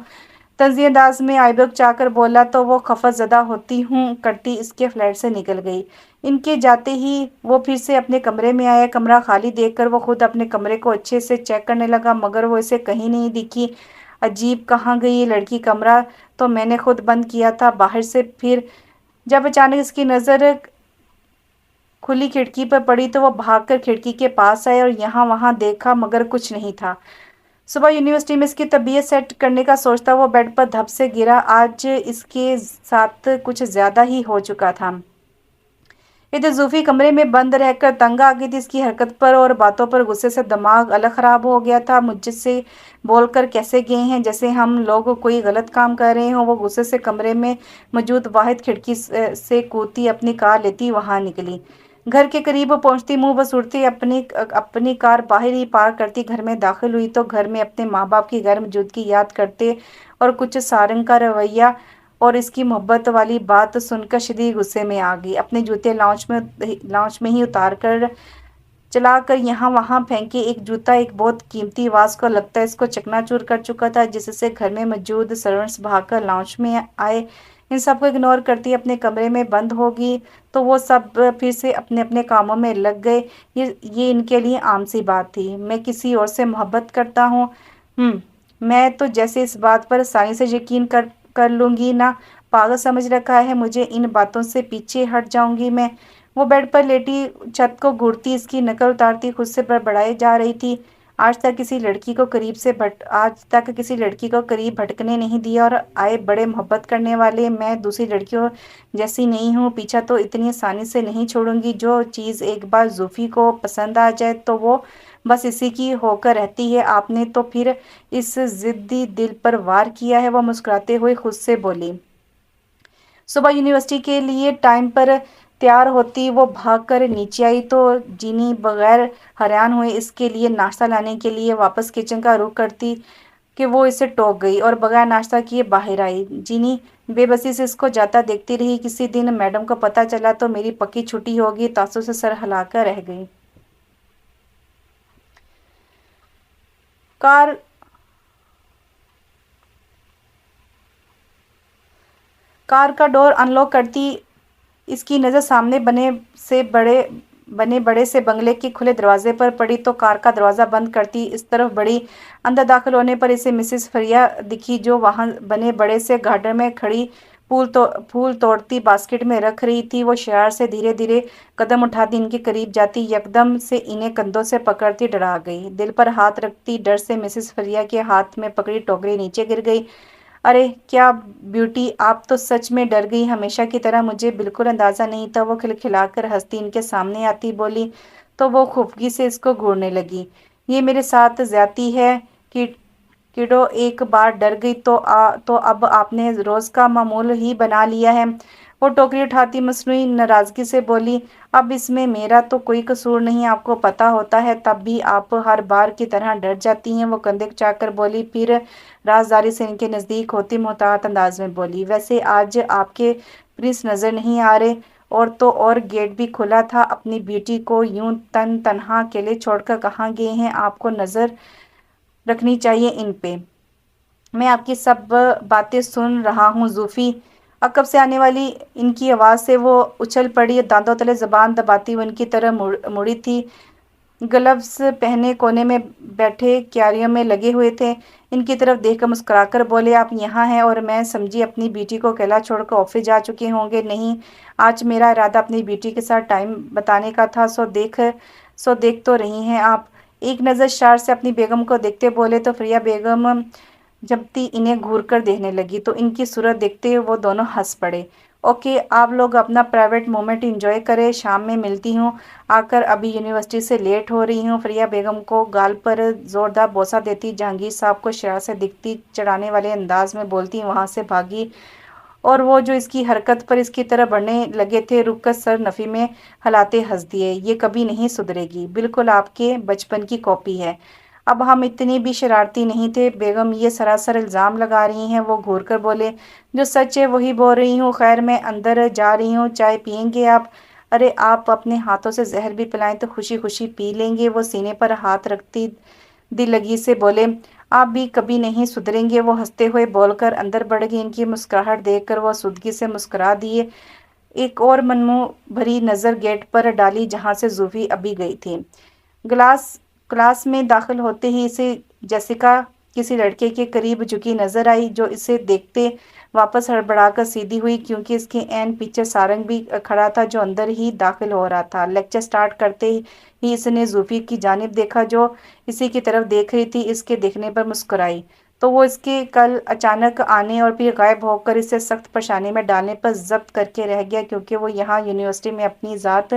طنزی انداز میں آئیبک چاہ کر بولا تو وہ خفت زدہ ہوتی ہوں کرتی اس کے فلیٹ سے نکل گئی۔ ان کے جاتے ہی وہ پھر سے اپنے کمرے میں آیا۔ کمرہ خالی دیکھ کر وہ خود اپنے کمرے کو اچھے سے چیک کرنے لگا، مگر وہ اسے کہیں نہیں دکھی۔ عجیب، کہاں گئی یہ لڑکی؟ کمرہ تو میں نے خود بند کیا تھا باہر سے۔ پھر جب اچانک اس کی نظر کھلی کھڑکی پر پڑی تو وہ بھاگ کر کھڑکی کے پاس آئے اور یہاں وہاں دیکھا، مگر کچھ نہیں تھا۔ صبح یونیورسٹی میں اس کی طبیعت سیٹ کرنے کا سوچتا وہ بیڈ پر دھپ سے گرا۔ آج اس کے ساتھ کچھ زیادہ ہی ہو چکا تھا۔ ادھر زوفی کمرے میں بند رہ کر تنگ آ گئی تھی اس کی حرکت پر اور باتوں پر، غصے سے دماغ الگ خراب ہو گیا تھا۔ مجھ سے بول کر کیسے گئے ہیں جیسے ہم لوگ کوئی غلط کام کر رہے ہوں۔ وہ غصے سے کمرے میں موجود واحد کھڑکی سے کودتی اپنی کار لیتی وہاں نکلی۔ گھر کے قریب پہنچتی منہ بسورتی اپنی کار باہر ہی پارک کرتی گھر میں داخل ہوئی تو گھر میں اپنے ماں باپ کی غیر موجودگی یاد کرتے اور کچھ سارنگ کا رویہ اور اس کی محبت والی بات سن کر شدید غصے میں آ گئی۔ اپنے جوتے لاؤنج میں ہی اتار کر چلا کر یہاں وہاں پھینکے۔ ایک جوتا ایک بہت قیمتی واز کو لگتا ہے اس کو چکنا چور کر چکا تھا، جس سے گھر میں موجود سرونٹس بھاگ کر لاؤنج میں آئے۔ ان سب کو اگنور کرتی اپنے کمرے میں بند ہوگی تو وہ سب پھر سے اپنے اپنے کاموں میں لگ گئے۔ یہ ان کے لیے عام سی بات تھی۔ میں کسی اور سے محبت کرتا ہوں، میں تو جیسے اس بات پر آسانی سے یقین کر لوں گی نا، پاگل سمجھ رکھا ہے مجھے، ان باتوں سے پیچھے ہٹ جاؤں گی میں۔ وہ بیڈ پر لیٹی چھت کو گھورتی اس کی نقل اتارتی خود سے بڑبڑائے جا رہی تھی۔ آج تک کسی لڑکی کو قریب بھٹکنے نہیں دیا اور آئے بڑے محبت کرنے والے، میں دوسری لڑکیوں جیسی نہیں ہوں، پیچھا تو اتنی آسانی سے نہیں چھوڑوں گی۔ جو چیز ایک بار زوفی کو پسند آ جائے تو وہ بس اسی کی ہو کر رہتی ہے۔ آپ نے تو پھر اس ضدی دل پر وار کیا ہے، وہ مسکراتے ہوئے خود سے بولی۔ صبح یونیورسٹی کے لیے ٹائم پر تیار ہوتی وہ بھاگ کر نیچے آئی تو جینی بغیر حیران ہوئے اس کے لیے ناشتہ لانے کے لیے واپس کچن کا رخ کرتی کہ وہ اسے ٹوک گئی اور بغیر ناشتہ کیے باہر آئی۔ جینی بے بسی سے اس کو جاتا دیکھتی رہی۔ کسی دن میڈم کو پتہ چلا تو میری پکی چھٹی ہوگی، تاثر سے سر ہلا کر رہ گئی۔ کار کا ڈور ان لاک کرتی اس کی نظر سامنے بنے بڑے سے بنگلے کے کھلے دروازے پر پڑی تو کار کا دروازہ بند کرتی اس طرف بڑھی۔ اندر داخل ہونے پر اسے مسز فریا دکھی جو وہاں بنے بڑے سے گارڈن میں کھڑی پھول توڑتی باسکٹ میں رکھ رہی تھی۔ وہ شرارت سے دھیرے دھیرے قدم اٹھاتی ان کے قریب جاتی، یکدم سے انہیں کندھوں سے پکڑتی ڈرا گئی۔ دل پر ہاتھ رکھتی ڈر سے مسز فریا کے ہاتھ میں پکڑی ٹوکری نیچے گر گئی۔ ارے کیا بیٹی، آپ تو سچ میں ڈر گئی، ہمیشہ کی طرح مجھے بالکل اندازہ نہیں تھا۔ وہ کھلکھلا کر ہنستی ان کے سامنے آتی بولی تو وہ خفگی سے اس کو گھورنے لگی۔ یہ میرے ساتھ زیادتی ہے کڈو، ایک بار ڈر گئی تو اب آپ نے روز کا معمول ہی بنا لیا ہے۔ وہ ٹوکری اٹھاتی مصنوعی ناراضگی سے بولی، اب اس میں میرا تو کوئی قصور نہیں، آپ کو پتہ ہوتا ہے تب بھی آپ ہر بار کی طرح ڈر جاتی ہیں۔ وہ کندھے اچک کر بولی، پھر رازداری سے ان کے نزدیک ہوتی محتاط انداز میں بولی، ویسے آج آپ کے پرنس نظر نہیں آ رہے، اور تو اور گیٹ بھی کھلا تھا، اپنی بیٹی کو یوں تنہا اکیلے چھوڑ کر کہاں گئے ہیں؟ آپ کو نظر رکھنی چاہیے ان پہ، میں آپ کی سب باتیں سن رہا ہوں۔ زوفی عقب سے آنے والی ان کی آواز سے وہ اچھل پڑی، دانتوں تلے زبان دباتی وہ ان کی طرف مڑی تھی۔ گلوز پہنے کونے میں بیٹھے کیاریوں میں لگے ہوئے تھے۔ ان کی طرف دیکھ کر مسکرا کر بولے، آپ یہاں ہیں اور میں سمجھی اپنی بیٹی کو اکیلا چھوڑ کر آفس جا چکے ہوں گے۔ نہیں، آج میرا ارادہ اپنی بیٹی کے ساتھ ٹائم بتانے کا تھا، سو دیکھ تو رہی ہیں آپ۔ ایک نظر شرارت سے اپنی بیگم کو دیکھتے بولے تو فریا بیگم جھپتی انہیں گھور کر دیکھنے لگی تو ان کی صورت دیکھتے وہ دونوں ہنس پڑے۔ اوکے، آپ لوگ اپنا پرائیویٹ مومنٹ انجوائے کریں، شام میں ملتی ہوں، آ کر ابھی یونیورسٹی سے لیٹ ہو رہی ہوں۔ فریہ بیگم کو گال پر زوردار بوسہ دیتی جہانگیر صاحب کو شرارت سے دکھتی چڑھانے والے انداز میں بولتی وہاں سے بھاگی، اور وہ جو اس کی حرکت پر اس کی طرح بڑھنے لگے تھے رک کر سر نفی میں ہلاتے ہنس دیے۔ یہ کبھی نہیں سدھرے گی، بالکل آپ کے بچپن کی کاپی ہے۔ اب ہم اتنی بھی شرارتی نہیں تھے بیگم، یہ سراسر الزام لگا رہی ہیں۔ وہ گھور کر بولے، جو سچ ہے وہی بول رہی ہوں۔ خیر میں اندر جا رہی ہوں، چائے پئیں گے آپ؟ ارے آپ اپنے ہاتھوں سے زہر بھی پلائیں تو خوشی خوشی پی لیں گے۔ وہ سینے پر ہاتھ رکھتی دل لگی سے بولے، آپ بھی کبھی نہیں سدھریں گے۔ وہ ہنستے ہوئے بول کر اندر بڑھ گئی۔ ان کی مسکراہٹ دیکھ کر وہ سودگی سے مسکرا دیے، ایک اور منمو بھری نظر گیٹ پر ڈالی جہاں سے زوفی ابھی گئی تھی۔ کلاس میں داخل ہوتے ہی اسے جیسیکا کسی لڑکے کے قریب جھکی نظر آئی، جو اسے دیکھتے واپس ہڑبڑا کر سیدھی ہوئی، کیونکہ اس کے عین پیچھے سارنگ بھی کھڑا تھا جو اندر ہی داخل ہو رہا تھا۔ لیکچر سٹارٹ کرتے ہی اس نے زوفی کی جانب دیکھا جو اسی کی طرف دیکھ رہی تھی۔ اس کے دیکھنے پر مسکرائی تو وہ اس کے کل اچانک آنے اور پھر غائب ہو کر اسے سخت پریشانی میں ڈالنے پر ضبط کر کے رہ گیا، کیونکہ وہ یہاں یونیورسٹی میں اپنی ذات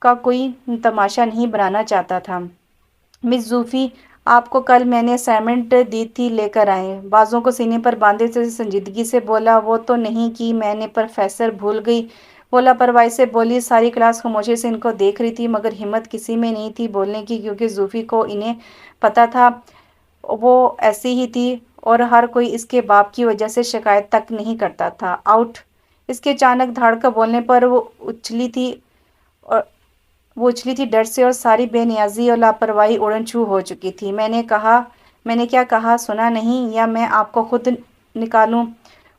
کا کوئی تماشا نہیں بنانا چاہتا تھا۔ مس زوفی، آپ کو کل میں نے اسائنمنٹ دی تھی، لے کر آئیں۔ بازوں کو سینے پر باندھے سے سنجیدگی سے بولا، وہ تو نہیں کی میں نے پروفیسر، بھول گئی۔ وہ لاپرواہی سے بولی۔ ساری کلاس خاموشی سے ان کو دیکھ رہی تھی، مگر ہمت کسی میں نہیں تھی بولنے کی، کیونکہ زوفی کو انہیں پتہ تھا وہ ایسی ہی تھی اور ہر کوئی اس کے باپ کی وجہ سے شکایت تک نہیں کرتا تھا۔ آؤٹ! اس کے اچانک دھاڑ کر بولنے پر وہ اچھلی تھی ڈر سے، اور ساری بے نیازی اور لاپرواہی اڑن چھو ہو چکی تھی۔ میں نے کیا کہا، سنا نہیں؟ یا میں آپ کو خود نکالوں؟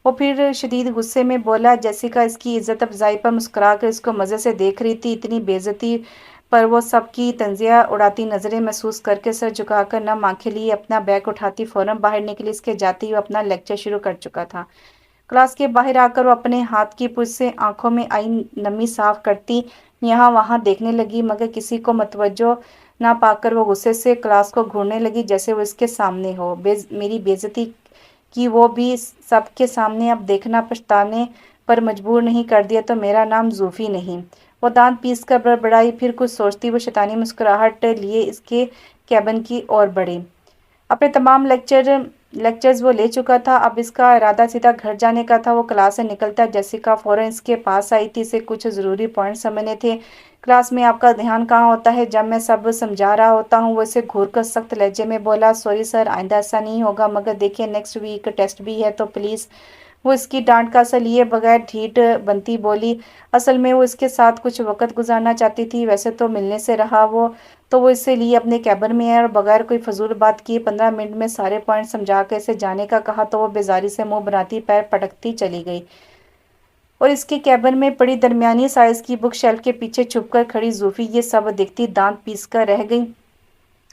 وہ پھر شدید غصے میں بولا۔ جیسیکا اس کی عزت افزائی پر مسکرا کر اس کو مزے سے دیکھ رہی تھی، اتنی بے عزتی پر وہ سب کی طنزیہ اڑاتی نظریں محسوس کر کے سر جھکا کر نم آنکھیں لیے اپنا بیگ اٹھاتی فوراً باہر نکلی۔ اس کے جاتے ہی وہ اپنا لیکچر شروع کر چکا تھا۔ کلاس کے باہر آ کر وہ اپنے ہاتھ کی پنج سے آنکھوں میں آئی نمی صاف کرتی یہاں وہاں دیکھنے لگی، مگر کسی کو متوجہ نہ پا کر وہ غصے سے کلاس کو گھورنے لگی جیسے وہ اس کے سامنے ہو۔ میری بے عزتی کی، وہ بھی سب کے سامنے، اب دیکھنا پچھتانے پر مجبور نہیں کر دیا تو میرا نام زوفی نہیں۔ وہ دانت پیس کر بڑبڑائی، پھر کچھ سوچتی وہ شیطانی مسکراہٹ لیے اس کے کیبن کی اور بڑھی۔ اپنے تمام لیکچرز وہ لے چکا تھا، اب اس کا ارادہ سیدھا گھر جانے کا تھا۔ وہ کلاس سے نکلتا جیسیکا فوراً اس کے پاس آئی تھی، اسے کچھ ضروری پوائنٹ سمجھنے تھے۔ کلاس میں آپ کا دھیان کہاں ہوتا ہے جب میں سب سمجھا رہا ہوتا ہوں؟ وہ اسے گھور کر سخت لہجے میں بولا۔ سوری سر، آئندہ ایسا نہیں ہوگا، مگر دیکھیے نیکسٹ ویک ٹیسٹ بھی ہے تو پلیز۔ وہ اس کی ڈانٹ کا اثر لیے بغیر ڈھیٹ بنتی بولی۔ اصل میں وہ اس کے ساتھ کچھ وقت گزارنا چاہتی تھی، ویسے تو ملنے سے رہا وہ تو وہ اس سے لیے اپنے کیبن میں ہے، اور بغیر کوئی فضول بات کیے 15 منٹ میں سارے پوائنٹ سمجھا کے اسے جانے کا کہا تو وہ بیزاری سے منہ بناتی پیر پٹکتی چلی گئی، اور اس کے کیبن میں پڑی درمیانی سائز کی بک شیلف کے پیچھے چھپ کر کھڑی زوفی یہ سب دیکھتی دانت پیس کر رہ گئی۔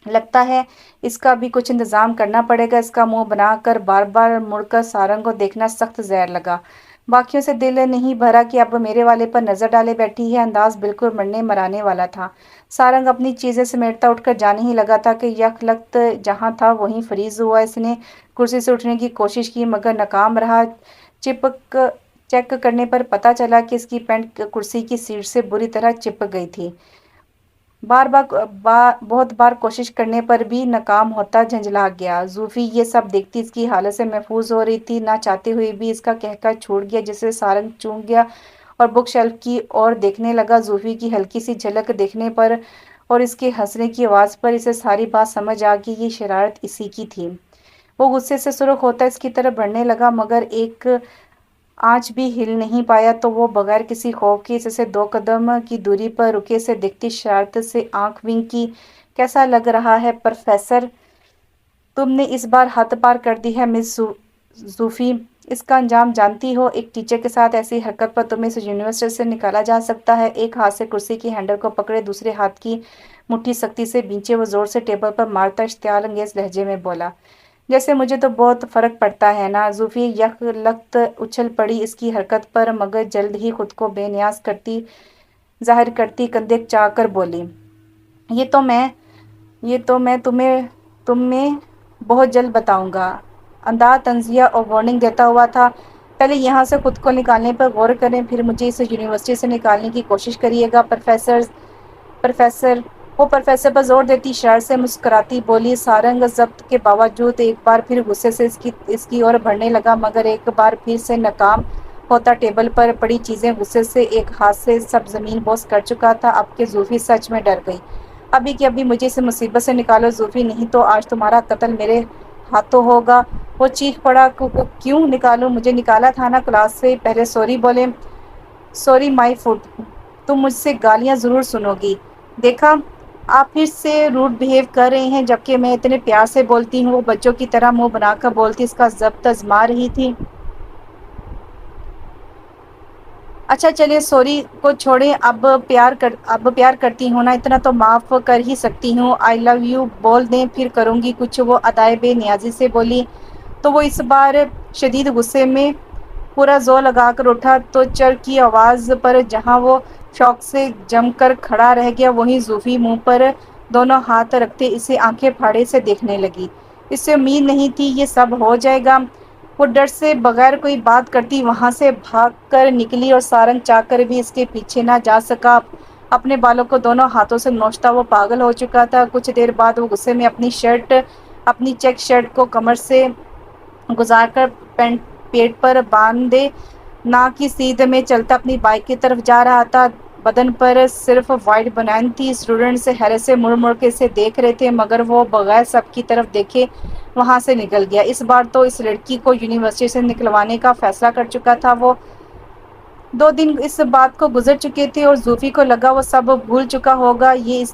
لگتا ہے اس کا بھی کچھ انتظام کرنا پڑے گا۔ اس کا منہ بنا کر بار بار مڑ کر سارنگ کو دیکھنا سخت زہر لگا۔ باقیوں سے دل نہیں بھرا کہ اب میرے والے پر نظر ڈالے بیٹھی ہے، انداز بالکل مرنے مرانے والا تھا۔ سارنگ اپنی چیزیں سمیٹتا اٹھ کر جانے ہی لگا تھا کہ یک لخت جہاں تھا وہیں فریز ہوا۔ اس نے کرسی سے اٹھنے کی کوشش کی مگر ناکام رہا۔ چیک کرنے پر پتہ چلا کہ اس کی پینٹ کرسی کی سیٹ سے بری طرح چپک گئی تھی۔ بہت بار کوشش کرنے پر بھی ناکام ہوتا جھنجھلا گیا۔ زوفی یہ سب دیکھتی اس کی حالت سے محظوظ ہو رہی تھی، نہ چاہتے ہوئے بھی اس کا قہقہ چھوٹ گیا جسے سارنگ چونک گیا اور بک شیلف کی اور دیکھنے لگا۔ زوفی کی ہلکی سی جھلک دیکھنے پر اور اس کے ہنسنے کی آواز پر اسے ساری بات سمجھ آ گئی، یہ شرارت اسی کی تھی۔ وہ غصے سے سرخ ہوتا اس کی طرف بڑھنے لگا مگر ایک آنچ بھی ہل نہیں پایا تو وہ بغیر کسی خوف کے اس سے 2 قدم کی دوری پر رکے سے دیکھتی شرارت سے آنکھ ونک کی۔ کیسا لگ رہا ہے پروفیسر؟ تم نے اس بار حد پار کر دی ہے مس زوفی، اس کا انجام جانتی ہو؟ ایک ٹیچر کے ساتھ ایسی حرکت پر تمہیں اس یونیورسٹی سے نکالا جا سکتا ہے۔ ایک ہاتھ سے کرسی کی ہینڈل کو پکڑے دوسرے ہاتھ کی مٹھی سختی سے بھینچے وہ زور سے ٹیبل پر مارتا اشتعال انگیز لہجے میں بولا، جیسے مجھے تو بہت فرق پڑتا ہے نا۔ زوفی یک لخت اچھل پڑی اس کی حرکت پر مگر جلد ہی خود کو بے نیاز ظاہر کرتی کندھے چاہ کر بولی، یہ تو میں تمہیں بہت جلد بتاؤں گا۔ انداز طنزیہ اور وارننگ دیتا ہوا تھا۔ پہلے یہاں سے خود کو نکالنے پر غور کریں، پھر مجھے اسے یونیورسٹی سے نکالنے کی کوشش کریے گا پروفیسر پر زور دیتی اشارے سے مسکراتی بولی۔ سارنگ ضبط کے باوجود ایک بار پھر غصے سے اس کی اور بڑھنے لگا، مگر ایک بار پھر سے ناکام ہوتا۔ ٹیبل پر پڑی چیزیں غصے سے ایک ہاتھ سے سب زمین بوس کر چکا تھا۔ اب کہ زوفی سچ میں ڈر گئی۔ ابھی کہ ابھی مجھے اس مصیبت سے نکالو زوفی، نہیں تو آج تمہارا قتل میرے ہاتھوں ہوگا۔ وہ چیخ پڑا۔ کیوں نکالوں؟ مجھے نکالا تھا نا کلاس سے پہلے۔ سوری بولے۔ سوری مائی فٹ۔ تم مجھ سے گالیاں ضرور سنو گی۔ دیکھا، آپ پھر سے روڈ بہیو کر رہے ہیں جبکہ میں اتنے پیار سے بولتی ہوں۔ وہ بچوں کی طرح منہ بنا کر بولتی اس کا ضبط آزما رہی تھی۔ اچھا چلے سوری کو چھوڑیں، اب پیار کرتی ہوں نا، اتنا تو معاف کر ہی سکتی ہوں۔ آئی لو یو بول دیں پھر کروں گی کچھ، وہ ادائے بے نیازی سے بولی۔ تو وہ اس بار شدید غصے میں پورا زور لگا کر اٹھا تو چر کی آواز پر جہاں وہ شوق سے جم کر کھڑا رہ گیا وہیں زوفی منہ پر دونوں ہاتھ رکھتے اسے آنکھیں پھاڑے سے دیکھنے لگی۔ اس سے امید نہیں تھی یہ سب ہو جائے گا۔ وہ ڈر سے بغیر کوئی بات کرتی وہاں سے بھاگ کر نکلی اور سارنگ چاہ کر بھی اس کے پیچھے نہ جا سکا۔ اپنے بالوں کو دونوں ہاتھوں سے نوچتا وہ پاگل ہو چکا تھا۔ کچھ دیر بعد وہ غصے میں اپنی چیک شرٹ کو کمر سے گزار کر پیٹ پر باندھے ناک کی سیدھ میں چلتا اپنی بائک کی طرف جا رہا تھا۔ بدن پر صرف وائٹ بنیان تھی۔ اسٹوڈنٹس حیرت سے مڑ مڑ کے اسے دیکھ رہے تھے مگر وہ بغیر سب کی طرف دیکھے وہاں سے نکل گیا۔ اس بار تو اس لڑکی کو یونیورسٹی سے نکلوانے کا فیصلہ کر چکا تھا وہ۔ 2 دن اس بات کو گزر چکے تھے اور زوفی کو لگا وہ سب بھول چکا ہوگا، یہ اس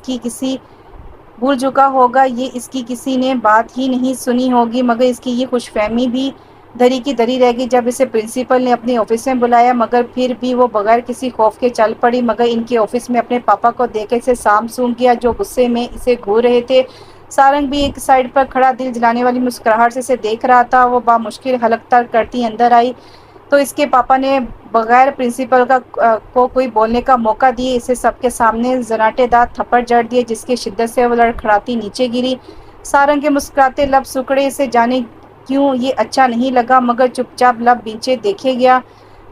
کی کسی نے بات ہی نہیں سنی ہوگی، مگر اس کی یہ خوش فہمی بھی دھری کی دھری رہ گئی۔ جب اسے پرنسپل نے اپنے آفس میں بلایا مگر پھر بھی وہ بغیر کسی خوف کے چل پڑی، مگر ان کے آفس میں اپنے پاپا کو دیکھ کر اسے سام سونگ گیا جو غصے میں اسے گھور رہے تھے۔ سارنگ بھی ایک سائڈ پر کھڑا دل جلانے والی مسکراہٹ سے اسے دیکھ رہا تھا۔ وہ بامشکل حلق کرتی اندر آئی تو اس کے پاپا نے بغیر پرنسپل کو کوئی بولنے کا موقع دیے اسے سب کے سامنے زناٹے دار تھپڑ جڑ دیے جس کی شدت سے وہ لڑکھڑاتی نیچے گری۔ سارنگ کے مسکراتے لب سکڑے، اسے جانے کیوں یہ اچھا نہیں لگا مگر چپ چاپ لب نیچے دیکھے گیا۔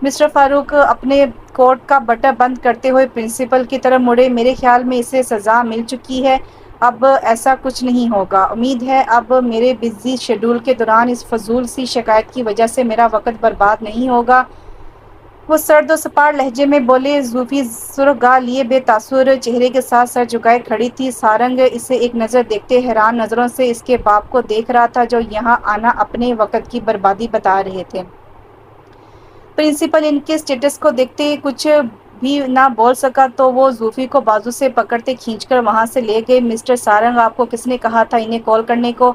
مسٹر فاروق اپنے کوٹ کا بٹن بند کرتے ہوئے پرنسپل کی طرف مڑے۔ میرے خیال میں اسے سزا مل چکی ہے، اب ایسا کچھ نہیں ہوگا۔ امید ہے اب میرے بزی شیڈول کے دوران اس فضول سی شکایت کی وجہ سے میرا وقت برباد نہیں ہوگا۔ وہ سرد و سپاٹ لہجے میں بولے۔ زوفی سرخ گال لیے بے تاثر چہرے کے ساتھ سر جھکائے کھڑی تھی۔ سارنگ اسے ایک نظر دیکھتے حیران نظروں سے اس کے باپ کو دیکھ رہا تھا جو یہاں آنا اپنے وقت کی بربادی بتا رہے تھے۔ پرنسپل ان کے اسٹیٹس کو دیکھتے کچھ بھی نہ بول سکا تو وہ زوفی کو بازو سے پکڑتے کھینچ کر وہاں سے لے گئے۔ مسٹر سارنگ، آپ کو کس نے کہا تھا انہیں کال کرنے کو؟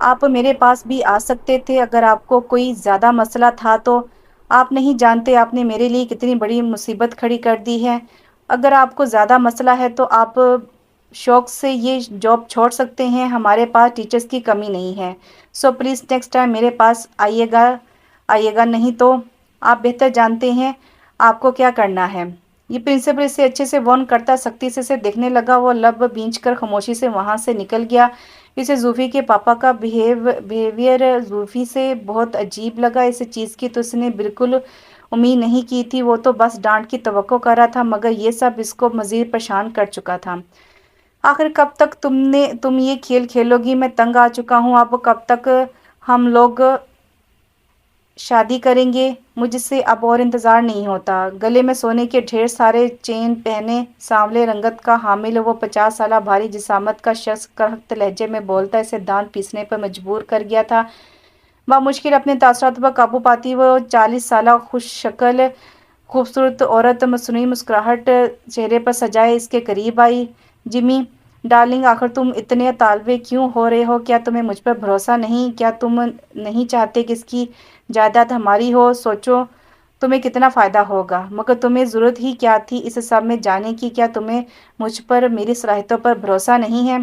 آپ میرے پاس بھی آ سکتے تھے اگر آپ کو کوئی زیادہ مسئلہ تھا تو۔ آپ نہیں جانتے آپ نے میرے لیے کتنی بڑی مصیبت کھڑی کر دی ہے۔ اگر آپ کو زیادہ مسئلہ ہے تو آپ شوق سے یہ جاب چھوڑ سکتے ہیں، ہمارے پاس ٹیچرز کی کمی نہیں ہے۔ سو پلیز نیکسٹ ٹائم میرے پاس آئیے گا نہیں تو آپ بہتر جانتے ہیں آپ کو کیا کرنا ہے۔ یہ پرنسپل اسے اچھے سے وارن کرتا سختی سے اسے دیکھنے لگا۔ وہ لب بھینچ کر خاموشی سے وہاں سے نکل گیا۔ اسے زوفی کے پاپا کا بیہیویئر زوفی سے بہت عجیب لگا۔ اس چیز کی تو اس نے بالکل امید نہیں کی تھی۔ وہ تو بس ڈانٹ کی توقع کر رہا تھا مگر یہ سب اس کو مزید پریشان کر چکا تھا۔ آخر کب تک تم یہ کھیل کھیلو گی؟ میں تنگ آ چکا ہوں۔ اب کب تک ہم لوگ شادی کریں گے؟ مجھ سے اب اور انتظار نہیں ہوتا۔ گلے میں سونے کے ڈھیر سارے چین پہنے سانولے رنگت کا حامل وہ 50 سالہ بھاری جسامت کا شخص کرخت لہجے میں بولتا اسے دانت پیسنے پر مجبور کر گیا تھا۔ بامشکل اپنے تاثرات پر قابو پاتی وہ 40 سالہ خوش شکل خوبصورت عورت مصنوعی مسکراہٹ چہرے پر سجائے اس کے قریب آئی۔ جمی ڈارلنگ، آخر تم اتنے طالبے کیوں ہو رہے ہو؟ کیا تمہیں مجھ پر بھروسہ نہیں؟ کیا تم نہیں چاہتے کہ اس کی جائیداد ہماری ہو؟ سوچو تمہیں کتنا فائدہ ہوگا۔ مگر تمہیں ضرورت ہی کیا تھی اس سب میں جانے کی؟ کیا تمہیں مجھ پر میری صلاحیتوں پر بھروسہ نہیں ہے؟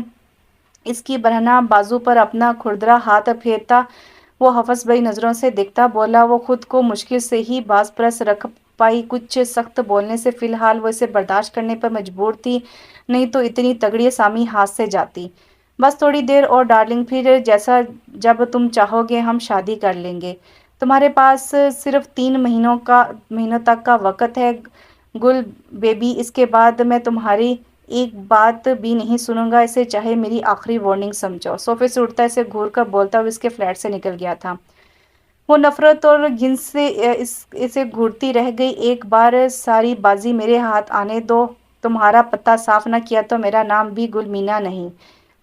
اس کی برہنہ بازو پر اپنا کھردرا ہاتھ پھیرتا وہ ہوس بھری نظروں سے دیکھتا بولا۔ وہ خود کو مشکل سے ہی باز پرس رکھ پائی۔ کچھ سخت بولنے سے فی الحال وہ اسے برداشت کرنے پر مجبور تھی، نہیں تو اتنی تگڑی اسامی ہاتھ سے جاتی۔ بس تھوڑی دیر اور ڈارلنگ، پھر جب تم چاہو گے ہم شادی کر لیں گے۔ تمہارے پاس صرف 3 مہینوں تک کا وقت ہے گل بیبی، اس کے بعد میں تمہاری ایک بات بھی نہیں سنوں گا، اسے چاہے میری آخری وارننگ سمجھو۔ صوفے سے اٹھتا اسے گھور کر بولتا ہوا اس کے فلیٹ سے نکل گیا تھا۔ وہ نفرت اور گھن سے اسے گھورتی رہ گئی۔ ایک بار ساری بازی میرے ہاتھ آنے دو، تمہارا پتہ صاف نہ کیا تو میرا نام بھی گل مینا نہیں،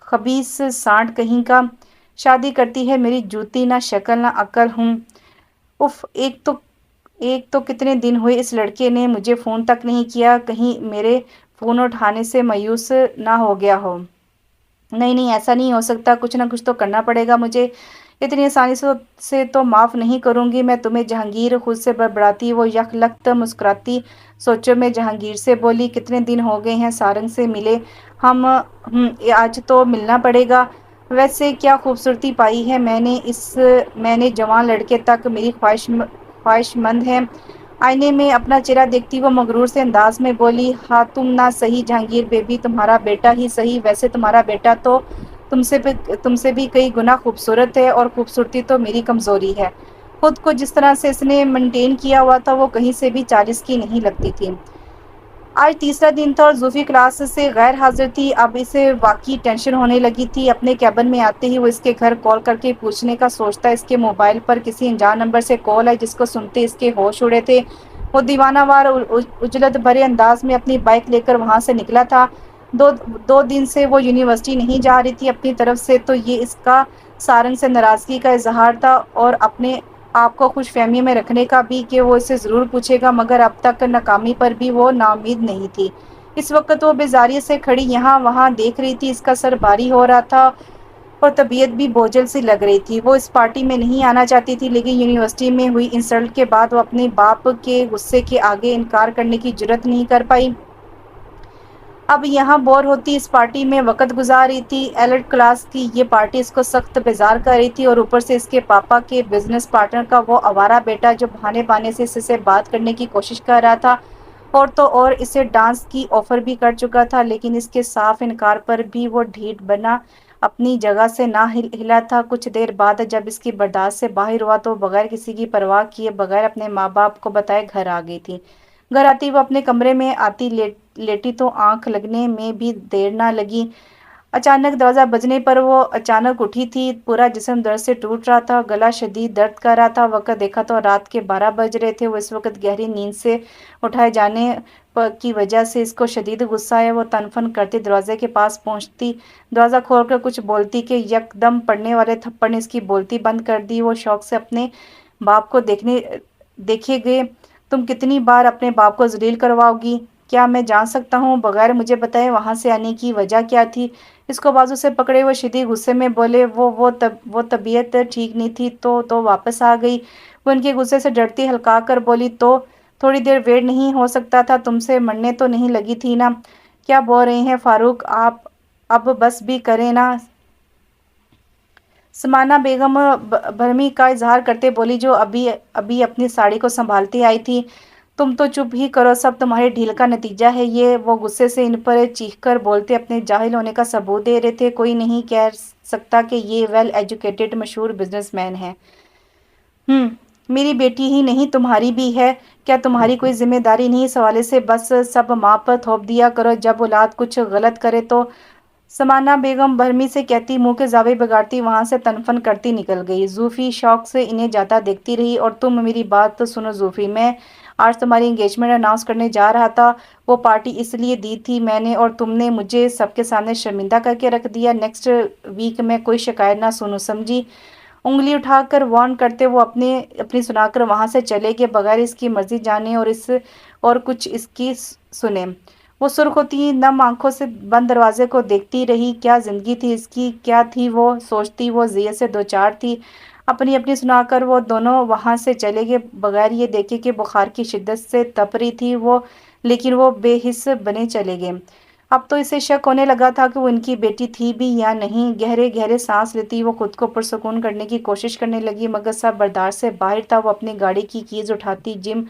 خبیث سانڈ کہیں کا۔ شادی کرتی ہے میری جوتی، نہ شکل نہ عقل ہوں۔ اف، ایک تو کتنے دن ہوئے اس لڑکے نے مجھے فون تک نہیں کیا، کہیں میرے فون اٹھانے سے مایوس نہ ہو گیا ہو۔ نہیں نہیں، ایسا نہیں ہو سکتا، کچھ نہ کچھ تو کرنا پڑے گا مجھے، اتنی آسانی سے تو معاف نہیں کروں گی میں تمہیں جہانگیر۔ خود سے بڑبڑاتی وہ یک لخت مسکراتی سوچوں میں جہانگیر سے بولی، کتنے دن ہو گئے ہیں سارنگ سے ملے ہم، آج تو ملنا پڑے گا۔ ویسے کیا خوبصورتی پائی ہے میں نے جوان لڑکے تک، میری خواہش مند ہے۔ آئینے میں اپنا چہرہ دیکھتی وہ مغرور سے انداز میں بولی، ہاں تم نہ صحیح جہانگیر بیبی، تمہارا بیٹا ہی صحیح، ویسے تمہارا بیٹا تو تم سے بھی کئی گنا خوبصورت ہے، اور خوبصورتی تو میری کمزوری ہے۔ خود کو جس طرح سے اس نے مینٹین کیا ہوا تھا وہ کہیں سے بھی 40 کی نہیں لگتی تھی۔ آج تیسرا دن تھا اور زوفی کلاس سے غیر حاضر تھی۔ اب اسے واقعی ٹینشن ہونے لگی تھی۔ اپنے کیبن میں آتے ہی وہ اس کے گھر کال کر کے پوچھنے کا سوچتا، اس کے موبائل پر کسی انجان نمبر سے کال ہے جس کو سنتے اس کے ہوش اڑے تھے۔ وہ دیوانہ وار عجلت بھرے انداز میں اپنی بائک لے کر وہاں سے نکلا تھا۔ دو دن سے وہ یونیورسٹی نہیں جا رہی تھی۔ اپنی طرف سے تو یہ اس کا سارنگ سے ناراضگی کا اظہار تھا، اور اپنے آپ کو خوش فہمی میں رکھنے کا بھی کہ وہ اسے ضرور پوچھے گا، مگر اب تک ناکامی پر بھی وہ ناامید نہیں تھی۔ اس وقت وہ بیزاری سے کھڑی یہاں وہاں دیکھ رہی تھی۔ اس کا سر بھاری ہو رہا تھا اور طبیعت بھی بوجھل سی لگ رہی تھی۔ وہ اس پارٹی میں نہیں آنا چاہتی تھی، لیکن یونیورسٹی میں ہوئی انسلٹ کے بعد وہ اپنے باپ کے غصے کے آگے انکار کرنے کی جرات نہیں کر پائی۔ اب یہاں بور ہوتی اس پارٹی میں وقت گزار رہی تھی۔ ایلٹ کلاس کی یہ پارٹی اس کو سخت بیزار کر رہی تھی، اور اوپر سے اس کے پاپا کے بزنس پارٹنر کا وہ آوارہ بیٹا جو بہانے بہانے سے اس سے بات کرنے کی کوشش کر رہا تھا، اور تو اور اسے ڈانس کی آفر بھی کر چکا تھا، لیکن اس کے صاف انکار پر بھی وہ ڈھیٹ بنا اپنی جگہ سے نہ ہلا تھا۔ کچھ دیر بعد جب اس کی برداشت سے باہر ہوا تو بغیر کسی کی پرواہ کیے بغیر اپنے ماں باپ کو بتائے گھر آ گئی تھی۔ گھر آتی وہ اپنے کمرے میں آتی لیٹی تو آنکھ لگنے میں بھی دیر نہ لگی۔ اچانک دروازہ بجنے پر وہ اچانک اٹھی تھی، پورا جسم درد سے ٹوٹ رہا تھا، گلا شدید درد کر رہا تھا۔ وقت دیکھا تو رات کے 12 بج رہے تھے۔ وہ اس وقت گہری نیند سے اٹھائے جانے کی وجہ سے اس کو شدید غصہ ہے۔ وہ تن فن کرتی دروازے کے پاس پہنچتی، دروازہ کھول کر کچھ بولتی کہ یک دم پڑنے والے تھپڑ نے اس کی بولتی بند کر دی۔ وہ شوق سے اپنے باپ کو دیکھے گئے۔ تم کتنی بار اپنے باپ کو ذلیل کرواؤ گی؟ کیا میں جان سکتا ہوں بغیر مجھے بتائے وہاں سے آنے کی وجہ کیا تھی؟ اس کو بازو سے پکڑے وہ شدید غصے میں بولے، وہ طبیعت ٹھیک نہیں تھی تو واپس آ گئی۔ وہ ان کے غصے سے ڈرتی ہلکا کر بولی، تو تھوڑی دیر ویٹ نہیں ہو سکتا تھا؟ تم سے مرنے تو نہیں لگی تھی نا؟ کیا بول رہے ہیں فاروق آپ، اب بس بھی کریں نا۔ سمانہ بیگم بھرمی کا اظہار کرتے بولی، جو ابھی اپنی ساڑی کو سنبھالتی آئی تھی۔ تم تو چپ ہی کرو، سب تمہاری ڈھیل کا نتیجہ ہے یہ۔ وہ غصے سے ان پر چیخ کر بولتے اپنے جاہل ہونے کا ثبوت دے رہے تھے۔ کوئی نہیں کہہ سکتا کہ یہ ویل ایجوکیٹڈ مشہور بزنس مین ہے۔ میری بیٹی ہی نہیں تمہاری بھی ہے، کیا تمہاری کوئی ذمہ داری نہیں؟ اس حوالے سے بس سب ماں پر تھوپ دیا کرو جب اولاد کچھ غلط کرے تو۔ سمانہ بیگم بھرمی سے کہتی منہ کے زاویے بگاڑتی وہاں سے تن فن کرتی نکل گئی۔ زوفی شوق سے انہیں جاتا دیکھتی رہی۔ اور تم میری بات تو سنو زوفی، میں آج تمہاری انگیجمنٹ اناؤنس کرنے جا رہا تھا۔ وہ پارٹی اس لیے دی تھی میں نے، اور تم نے مجھے سب کے سامنے شرمندہ کر کے رکھ دیا۔ نیکسٹ ویک میں کوئی شکایت نہ سنوں، سمجھی؟ انگلی اٹھا کر وارن کرتے وہ اپنی سنا کر وہاں سے چلے گئے بغیر اس کی مرضی جانے اور کچھ اس کی سنے۔ وہ سرخ ہوتی نم آنکھوں سے بند دروازے کو دیکھتی رہی۔ کیا زندگی تھی اس کی، کیا تھی وہ؟ سوچتی وہ ذیل سے دوچار تھی۔ اپنی سنا کر وہ دونوں وہاں سے چلے گئے بغیر یہ دیکھے کہ بخار کی شدت سے تپ رہی تھی وہ، لیکن وہ بے حس بنے چلے گئے۔ اب تو اسے شک ہونے لگا تھا کہ وہ ان کی بیٹی تھی بھی یا نہیں۔ گہرے گہرے سانس لیتی وہ خود کو پرسکون کرنے کی کوشش کرنے لگی، مگر سب برداشت سے باہر تھا۔ وہ اپنی گاڑی کی کیز اٹھاتی جم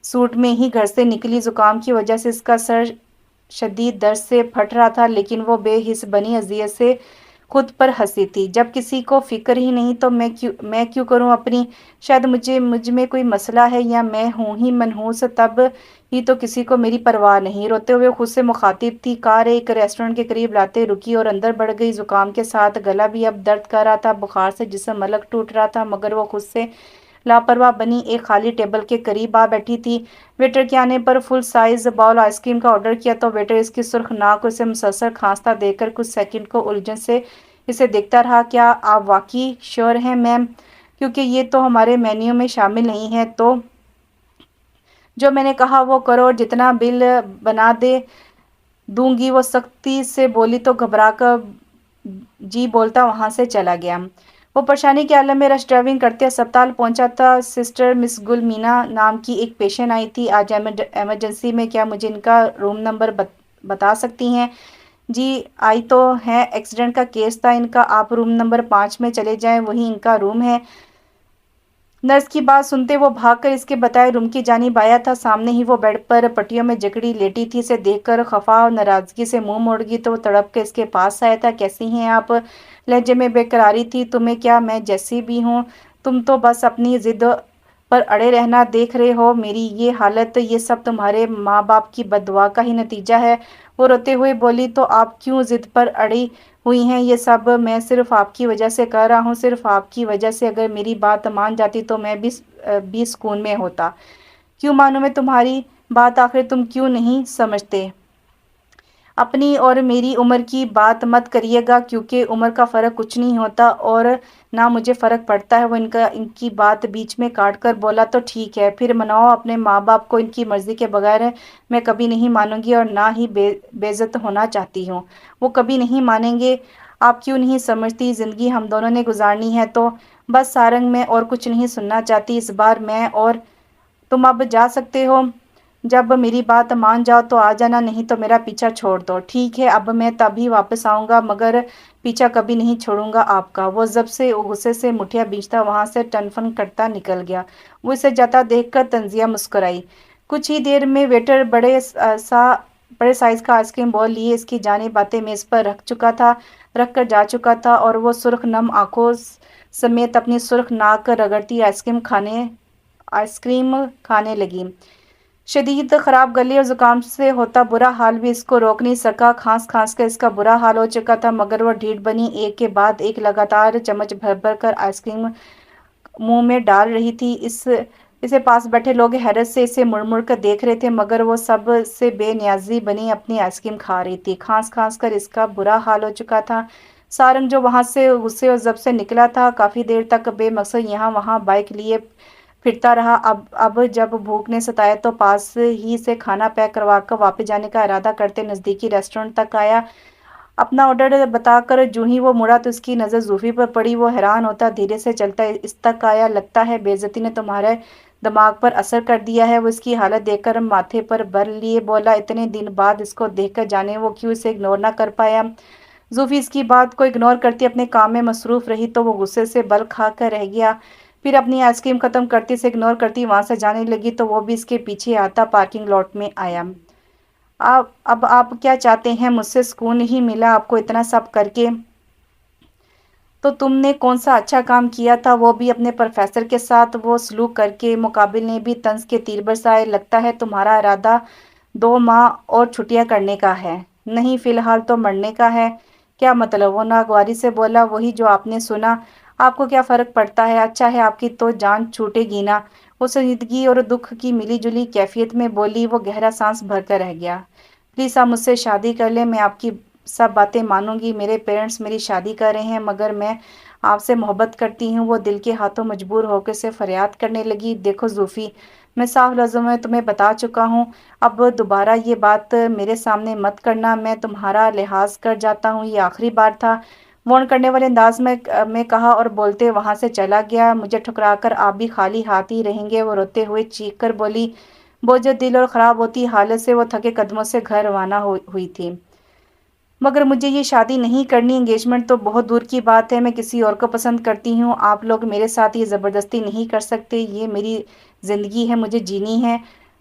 سوٹ میں ہی گھر سے نکلی۔ زکام کی وجہ سے اس کا سر شدید درد سے پھٹ رہا تھا، لیکن وہ بے حس بنی اذیت سے خود پر ہنسی تھی۔ جب کسی کو فکر ہی نہیں تو میں کیوں کروں اپنی؟ شاید مجھ میں کوئی مسئلہ ہے یا میں ہوں ہی منحوس، تب ہی تو کسی کو میری پرواہ نہیں۔ روتے ہوئے خود سے مخاطب تھی۔ کار ایک ریسٹورنٹ کے قریب لاتے رکی اور اندر بڑھ گئی۔ زکام کے ساتھ گلا بھی اب درد کر رہا تھا، بخار سے جسم الگ ٹوٹ رہا تھا، مگر وہ خود سے لاپرواہ بنی ایک خالی ٹیبل کے قریب آ بیٹھی تھی۔ ویٹر کے آنے پر full size bowl ice cream کا آرڈر کیا تو ویٹر اس کی سرخ ناک اور اسے مسلسل کھانستا دیکھ کر کچھ سیکنڈ کو الجھن سے اسے دیکھتا رہا۔ کیا آپ واقعی شیور ہیں میم؟ کیونکہ یہ تو ہمارے مینیو میں شامل نہیں ہے۔ تو جو میں نے کہا وہ کرو اور جتنا بل بنا دوں گی، وہ سختی سے بولی تو گھبرا کر جی بولتا وہاں سے چلا گیا۔ وہ پریشانی کے عالم میں رش ڈرائیونگ کرتے ہسپتال پہنچا تھا۔ سسٹر مس گل مینا نام کی ایک پیشنٹ آئی تھی آج ایمرجنسی میں۔ کیا مجھے ان کا روم نمبر بتا سکتی ہیں؟ جی آئی تو ہیں، ایکسیڈنٹ کا کیس تھا ان کا، آپ روم نمبر 5 میں چلے جائیں، وہی ان کا روم ہے۔ نرس کی بات سنتے وہ بھاگ کر اس کے بتائے روم کی جانب آیا تھا۔ سامنے ہی وہ بیڈ پر پٹیوں میں جکڑی لیٹی تھی۔ اسے دیکھ کر خفا اور ناراضگی سے منہ موڑ گئی تو وہ تڑپ کے اس کے پاس آیا تھا۔ کیسی ہیں آپ؟ لہجے میں بے قراری تھی۔ تمہیں کیا، میں جیسی بھی ہوں، تم تو بس اپنی ضد پر اڑے رہنا دیکھ رہے ہو۔ میری یہ حالت، یہ سب تمہارے ماں باپ کی بد دعا کا ہی نتیجہ ہے۔ وہ روتے ہوئے بولی تو آپ کیوں ضد پر اڑی ہوئی ہیں؟ یہ سب میں صرف آپ کی وجہ سے کر رہا ہوں، صرف آپ کی وجہ سے۔ اگر میری بات مان جاتی تو میں بھی سکون میں ہوتا۔ کیوں مانوں میں تمہاری بات؟ آخر تم کیوں نہیں سمجھتے؟ اپنی اور میری عمر کی بات مت کریے گا، کیونکہ عمر کا فرق کچھ نہیں ہوتا اور نہ مجھے فرق پڑتا ہے۔ وہ ان کی بات بیچ میں کاٹ کر بولا تو ٹھیک ہے، پھر مناؤ اپنے ماں باپ کو۔ ان کی مرضی کے بغیر میں کبھی نہیں مانوں گی اور نہ ہی بےعزت ہونا چاہتی ہوں۔ وہ کبھی نہیں مانیں گے۔ آپ کیوں نہیں سمجھتی؟ زندگی ہم دونوں نے گزارنی ہے تو بس سارنگ، میں اور کچھ نہیں سننا چاہتی اس بار میں اور تم اب جا سکتے ہو۔ جب میری بات مان جاؤ تو آ جانا، نہیں تو میرا پیچھا چھوڑ دو۔ ٹھیک ہے، اب میں تبھی واپس آؤں گا، مگر پیچھا کبھی نہیں چھوڑوں گا آپ کا۔ وہ ضب سے غصے سے مٹھیاں بھینچتا وہاں سے ٹن فن کرتا نکل گیا۔ وہ اسے جاتا دیکھ کر تنزیہ مسکرائی۔ کچھ ہی دیر میں ویٹر بڑے سائز کا آئس کریم بول لیے اس کی جانب آتے میز پر رکھ کر جا چکا تھا اور وہ سرخ نم آنکھوں سمیت اپنی سرخ ناک رگڑتی آئس کریم کھانے لگی۔ شدید خراب گلے اور زکام سے ہوتا برا حال بھی اس کو روک نہیں سکا۔ کھانس کر اس کا برا حال ہو چکا تھا، مگر وہ ڈھیٹ بنی ایک کے بعد ایک لگاتار چمچ بھر کر آئس کریم منہ میں ڈال رہی تھی۔ اسے پاس بیٹھے لوگ حیرت سے اسے مڑ مڑ کر دیکھ رہے تھے، مگر وہ سب سے بے نیازی بنی اپنی آئس کریم کھا رہی تھی۔ کھانس کر اس کا برا حال ہو چکا تھا۔ سارنگ جو وہاں سے غصے اور ضب سے نکلا تھا، کافی دیر تک بے مقصد یہاں وہاں بائک لیے پھرتا رہا۔ اب جب بھوک نے ستایا تو پاس ہی سے کھانا پیک کروا کر واپس جانے کا ارادہ کرتے نزدیکی ریسٹورنٹ تک آیا۔ اپنا آرڈر بتا کر جوں ہی وہ مڑا تو اس کی نظر زوفی پر پڑی۔ وہ حیران ہوتا دھیرے سے چلتا اس تک آیا۔ لگتا ہے بے عزتی نے تمہارے دماغ پر اثر کر دیا ہے۔ وہ اس کی حالت دیکھ کر ماتھے پر بر لیے بولا، اتنے دن بعد اس کو دیکھ کر جانے وہ کیوں اسے اگنور نہ کر پایا۔ زوفی اس کی بات کو اگنور کرتی اپنے کام میں مصروف رہی تو وہ غصے سے بل کھا کر رہ گیا۔ پھر اپنی آئس کریم ختم کرتی اسے اگنور کرتی وہاں سے جانے لگی تو وہ بھی اس کے پیچھے آتا پارکنگ لاٹ میں آیا۔ اب آپ کیا چاہتے ہیں مجھ سے؟ سکون نہیں ملا آپ کو اتنا سب کر کے؟ تو تم نے کون سا اچھا کام کیا تھا، وہ بھی اپنے پروفیسر کے ساتھ وہ سلوک کر کے؟ مقابل نے بھی طنز کے تیر برسائے۔ لگتا ہے تمہارا ارادہ 2 ماہ اور چھٹیاں کرنے کا ہے۔ نہیں، فی الحال تو مرنے کا ہے۔ کیا مطلب؟ وہ ناگواری سے بولا۔ وہی جو آپ نے سنا۔ آپ کو کیا فرق پڑتا ہے؟ اچھا ہے، آپ کی تو جان چھوٹے گی نا۔ وہ سنجیدگی اور دکھ کی ملی جلی کیفیت میں بولی۔ وہ گہرا سانس بھر کر رہ گیا۔ پلیز آپ مجھ سے شادی کر لیں، میں آپ کی سب باتیں مانوں گی۔ میرے پیرنٹس میری شادی کر رہے ہیں، مگر میں آپ سے محبت کرتی ہوں۔ وہ دل کے ہاتھوں مجبور ہو کے اسے فریاد کرنے لگی۔ دیکھو زوفی، میں صاف لفظوں میں تمہیں بتا چکا ہوں، اب دوبارہ یہ بات میرے سامنے مت کرنا۔ میں تمہارا لحاظ کر جاتا ہوں، یہ آخری بار تھا۔ وارن کرنے والے انداز میں کہا اور بولتے وہاں سے چلا گیا۔ مجھے ٹھکرا کر آپ بھی خالی ہاتھ ہی رہیں گے؟ وہ روتے ہوئے چیخ کر بولی۔ بوجھل دل اور خراب ہوتی حالت سے وہ تھکے قدموں سے گھر روانہ ہوئی تھی۔ مگر مجھے یہ شادی نہیں کرنی، انگیجمنٹ تو بہت دور کی بات ہے۔ میں کسی اور کو پسند کرتی ہوں، آپ لوگ میرے ساتھ یہ زبردستی نہیں کر سکتے۔ یہ میری زندگی ہے، مجھے جینی ہے۔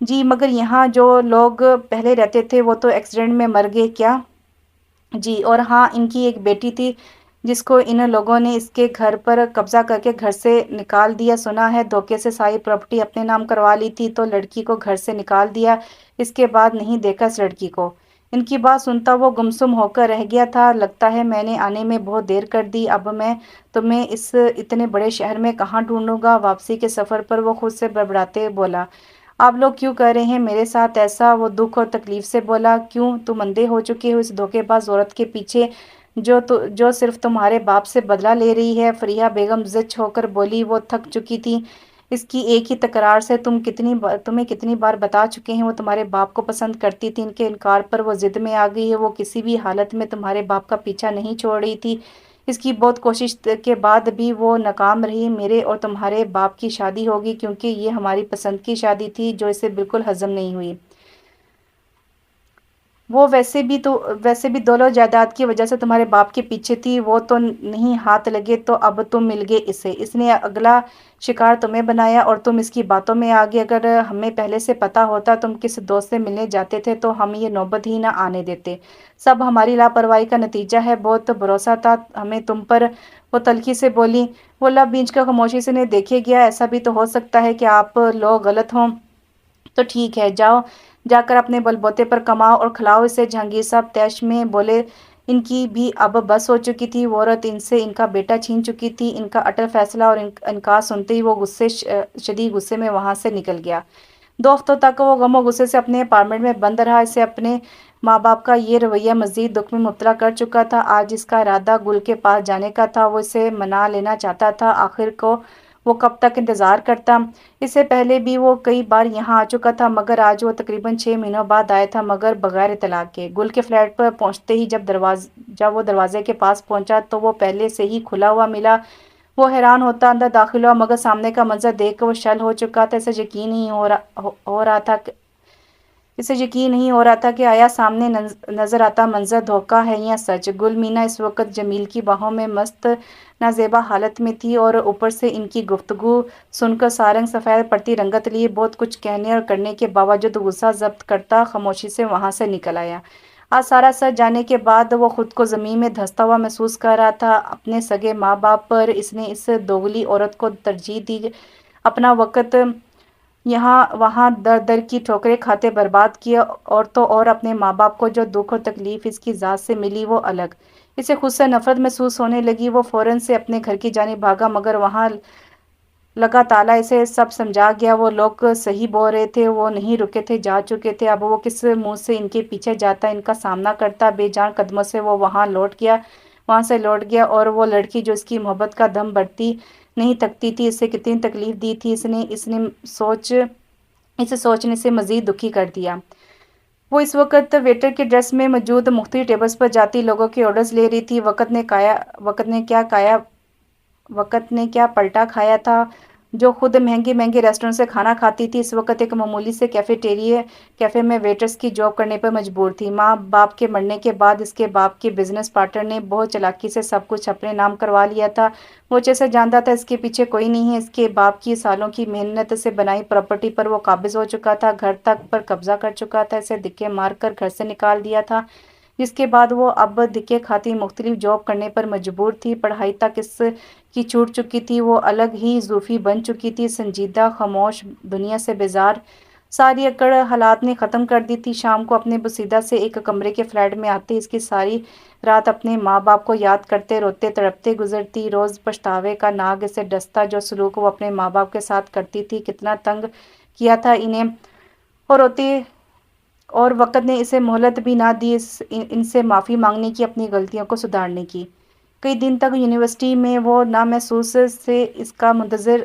جی مگر یہاں جو لوگ پہلے رہتے تھے وہ تو ایکسیڈنٹ میں مر گئے کیا؟ جی اور ہاں ان کی ایک بیٹی تھی جس کو ان لوگوں نے اس کے گھر پر قبضہ کر کے گھر سے نکال دیا، سنا ہے دھوکے سے ساری پراپرٹی اپنے نام کروا لی تھی تو لڑکی کو گھر سے نکال دیا، اس کے بعد نہیں دیکھا اس لڑکی کو۔ ان کی بات سنتا وہ گمسم ہو کر رہ گیا تھا، لگتا ہے میں نے آنے میں بہت دیر کر دی، اب میں تمہیں اس اتنے بڑے شہر میں کہاں ڈھونڈوں گا؟ واپسی کے سفر پر وہ خود سے بڑبڑاتے بولا، آپ لوگ کیوں کر رہے ہیں میرے ساتھ ایسا؟ وہ دکھ اور تکلیف سے بولا، کیوں تم اندھے ہو چکے ہو اس دھوکے باز عورت کے پیچھے جو صرف تمہارے باپ سے بدلہ لے رہی ہے؟ فریحہ بیگم زچ ہو کر بولی، وہ تھک چکی تھی اس کی ایک ہی تکرار سے، تمہیں کتنی بار بتا چکے ہیں وہ تمہارے باپ کو پسند کرتی تھی، ان کے انکار پر وہ ضد میں آ گئی ہے، وہ کسی بھی حالت میں تمہارے باپ کا پیچھا نہیں چھوڑ رہی تھی، اس کی بہت کوشش کے بعد بھی وہ ناکام رہی، میرے اور تمہارے باپ کی شادی ہوگی کیونکہ یہ ہماری پسند کی شادی تھی جو اسے بالکل ہضم نہیں ہوئی۔ وہ ویسے بھی دولت جائیداد کی وجہ سے تمہارے باپ کے پیچھے تھی، وہ تو نہیں ہاتھ لگے تو اب تم مل گئے اسے، اس نے اگلا شکار تمہیں بنایا اور تم اس کی باتوں میں آ گئے، اگر ہمیں پہلے سے پتا ہوتا تم کس دوست سے ملنے جاتے تھے تو ہم یہ نوبت ہی نہ آنے دیتے، سب ہماری لاپرواہی کا نتیجہ ہے، بہت بھروسہ تھا ہمیں تم پر۔ وہ تلخی سے بولی، وہ لب بینچ کر خاموشی سے انہیں دیکھے گیا، ایسا بھی تو ہو سکتا ہے کہ آپ لوگ غلط ہوں، تو ٹھیک ہے جاؤ، جا کر اپنے بل بوتے پر کماؤ اور کھلاؤ اسے۔ جہانگیر صاحب طیش میں بولے، ان کی بھی اب بس ہو چکی تھی، وہ عورت ان سے ان کا بیٹا چھین چکی تھی، ان کا اٹل فیصلہ اور انکار سنتے ہی وہ شدید غصے میں وہاں سے نکل گیا۔ 2 ہفتوں تک وہ غم و غصے سے اپنے اپارٹمنٹ میں بند رہا، اسے اپنے ماں باپ کا یہ رویہ مزید دکھ میں مبتلا کر چکا تھا، آج اس کا ارادہ گل کے پاس جانے کا تھا، وہ اسے منا لینا چاہتا تھا، آخر کو وہ کب تک انتظار کرتا؟ اس سے پہلے بھی وہ کئی بار یہاں آ چکا تھا مگر آج وہ تقریباً 6 مہینوں بعد آیا تھا، مگر بغیر اطلاع کے۔ گل کے فلیٹ پر پہنچتے ہی جب وہ دروازے کے پاس پہنچا تو وہ پہلے سے ہی کھلا ہوا ملا، وہ حیران ہوتا اندر داخل ہوا مگر سامنے کا منظر دیکھ کر وہ شل ہو چکا تھا، اسے یقین نہیں ہو رہا تھا کہ آیا سامنے نظر آتا منظر دھوکہ ہے یا سچ۔ گل مینا اس وقت جمیل کی باہوں میں مست نازیبا حالت میں تھی اور اوپر سے ان کی گفتگو سن کر سارنگ سفید پڑتی رنگت لیے بہت کچھ کہنے اور کرنے کے باوجود غصہ ضبط کرتا خاموشی سے وہاں سے نکل آیا۔ آج سارا سچ جانے کے بعد وہ خود کو زمین میں دھنستا ہوا محسوس کر رہا تھا، اپنے سگے ماں باپ پر اس نے اس دوغلی عورت کو ترجیح دی، اپنا وقت یہاں وہاں در در کی ٹھوکریں کھاتے برباد کیا، اور تو اور اپنے ماں باپ کو جو دکھ اور تکلیف اس کی ذات سے ملی وہ الگ۔ اسے خود سے نفرت محسوس ہونے لگی، وہ فوراً سے اپنے گھر کی جانب بھاگا مگر وہاں لگا تالا، اسے سب سمجھا گیا، وہ لوگ صحیح بول رہے تھے، وہ نہیں رکے تھے، جا چکے تھے، اب وہ کس منہ سے ان کے پیچھے جاتا، ان کا سامنا کرتا؟ بے جان قدموں سے وہ وہاں سے لوٹ گیا، اور وہ لڑکی جو اس کی محبت کا دم بڑھتی نہیں تھکتی تھی، اسے کتنی تکلیف دی تھی، اسے سوچنے سے مزید دکھی کر دیا۔ وہ اس وقت ویٹر کے ڈیسک میں موجود مختلف ٹیبلز پر جاتی لوگوں کے آرڈرز لے رہی تھی، وقت نے کیا پلٹا کھایا تھا، جو خود مہنگے مہنگے ریسٹورنٹ سے کھانا کھاتی تھی، اس وقت ایک معمولی سے کیفے میں ویٹرز کی جاب کرنے پر مجبور تھی۔ ماں باپ کے مرنے کے بعد اس کے باپ کے بزنس پارٹنر نے بہت چالاکی سے سب کچھ اپنے نام کروا لیا تھا، وہ اچھے سے جانتا تھا اس کے پیچھے کوئی نہیں ہے، اس کے باپ کی سالوں کی محنت سے بنائی پراپرٹی پر وہ قابض ہو چکا تھا، گھر تک پر قبضہ کر چکا تھا، اسے دھکے مار کر گھر سے نکال دیا تھا، جس کے بعد وہ اب دھکے کھاتی مختلف جاب کرنے پر مجبور تھی، پڑھائی تک اس کی چھوٹ چکی تھی، وہ الگ ہی زوفی بن چکی تھی، سنجیدہ خاموش، دنیا سے بیزار، ساری اکڑ حالات نے ختم کر دی تھی۔ شام کو اپنے بسیدہ سے ایک کمرے کے فلیٹ میں آتے اس کی ساری رات اپنے ماں باپ کو یاد کرتے روتے تڑپتے گزرتی، روز پچھتاوے کا ناگ اسے ڈستا، جو سلوک وہ اپنے ماں باپ کے ساتھ کرتی تھی کتنا تنگ کیا تھا انہیں، اور وقت نے اسے مہلت بھی نہ دی ان سے معافی مانگنے کی، اپنی غلطیوں کو سدھارنے کی۔ کئی دن تک یونیورسٹی میں وہ نامحسوس سے اس کا منتظر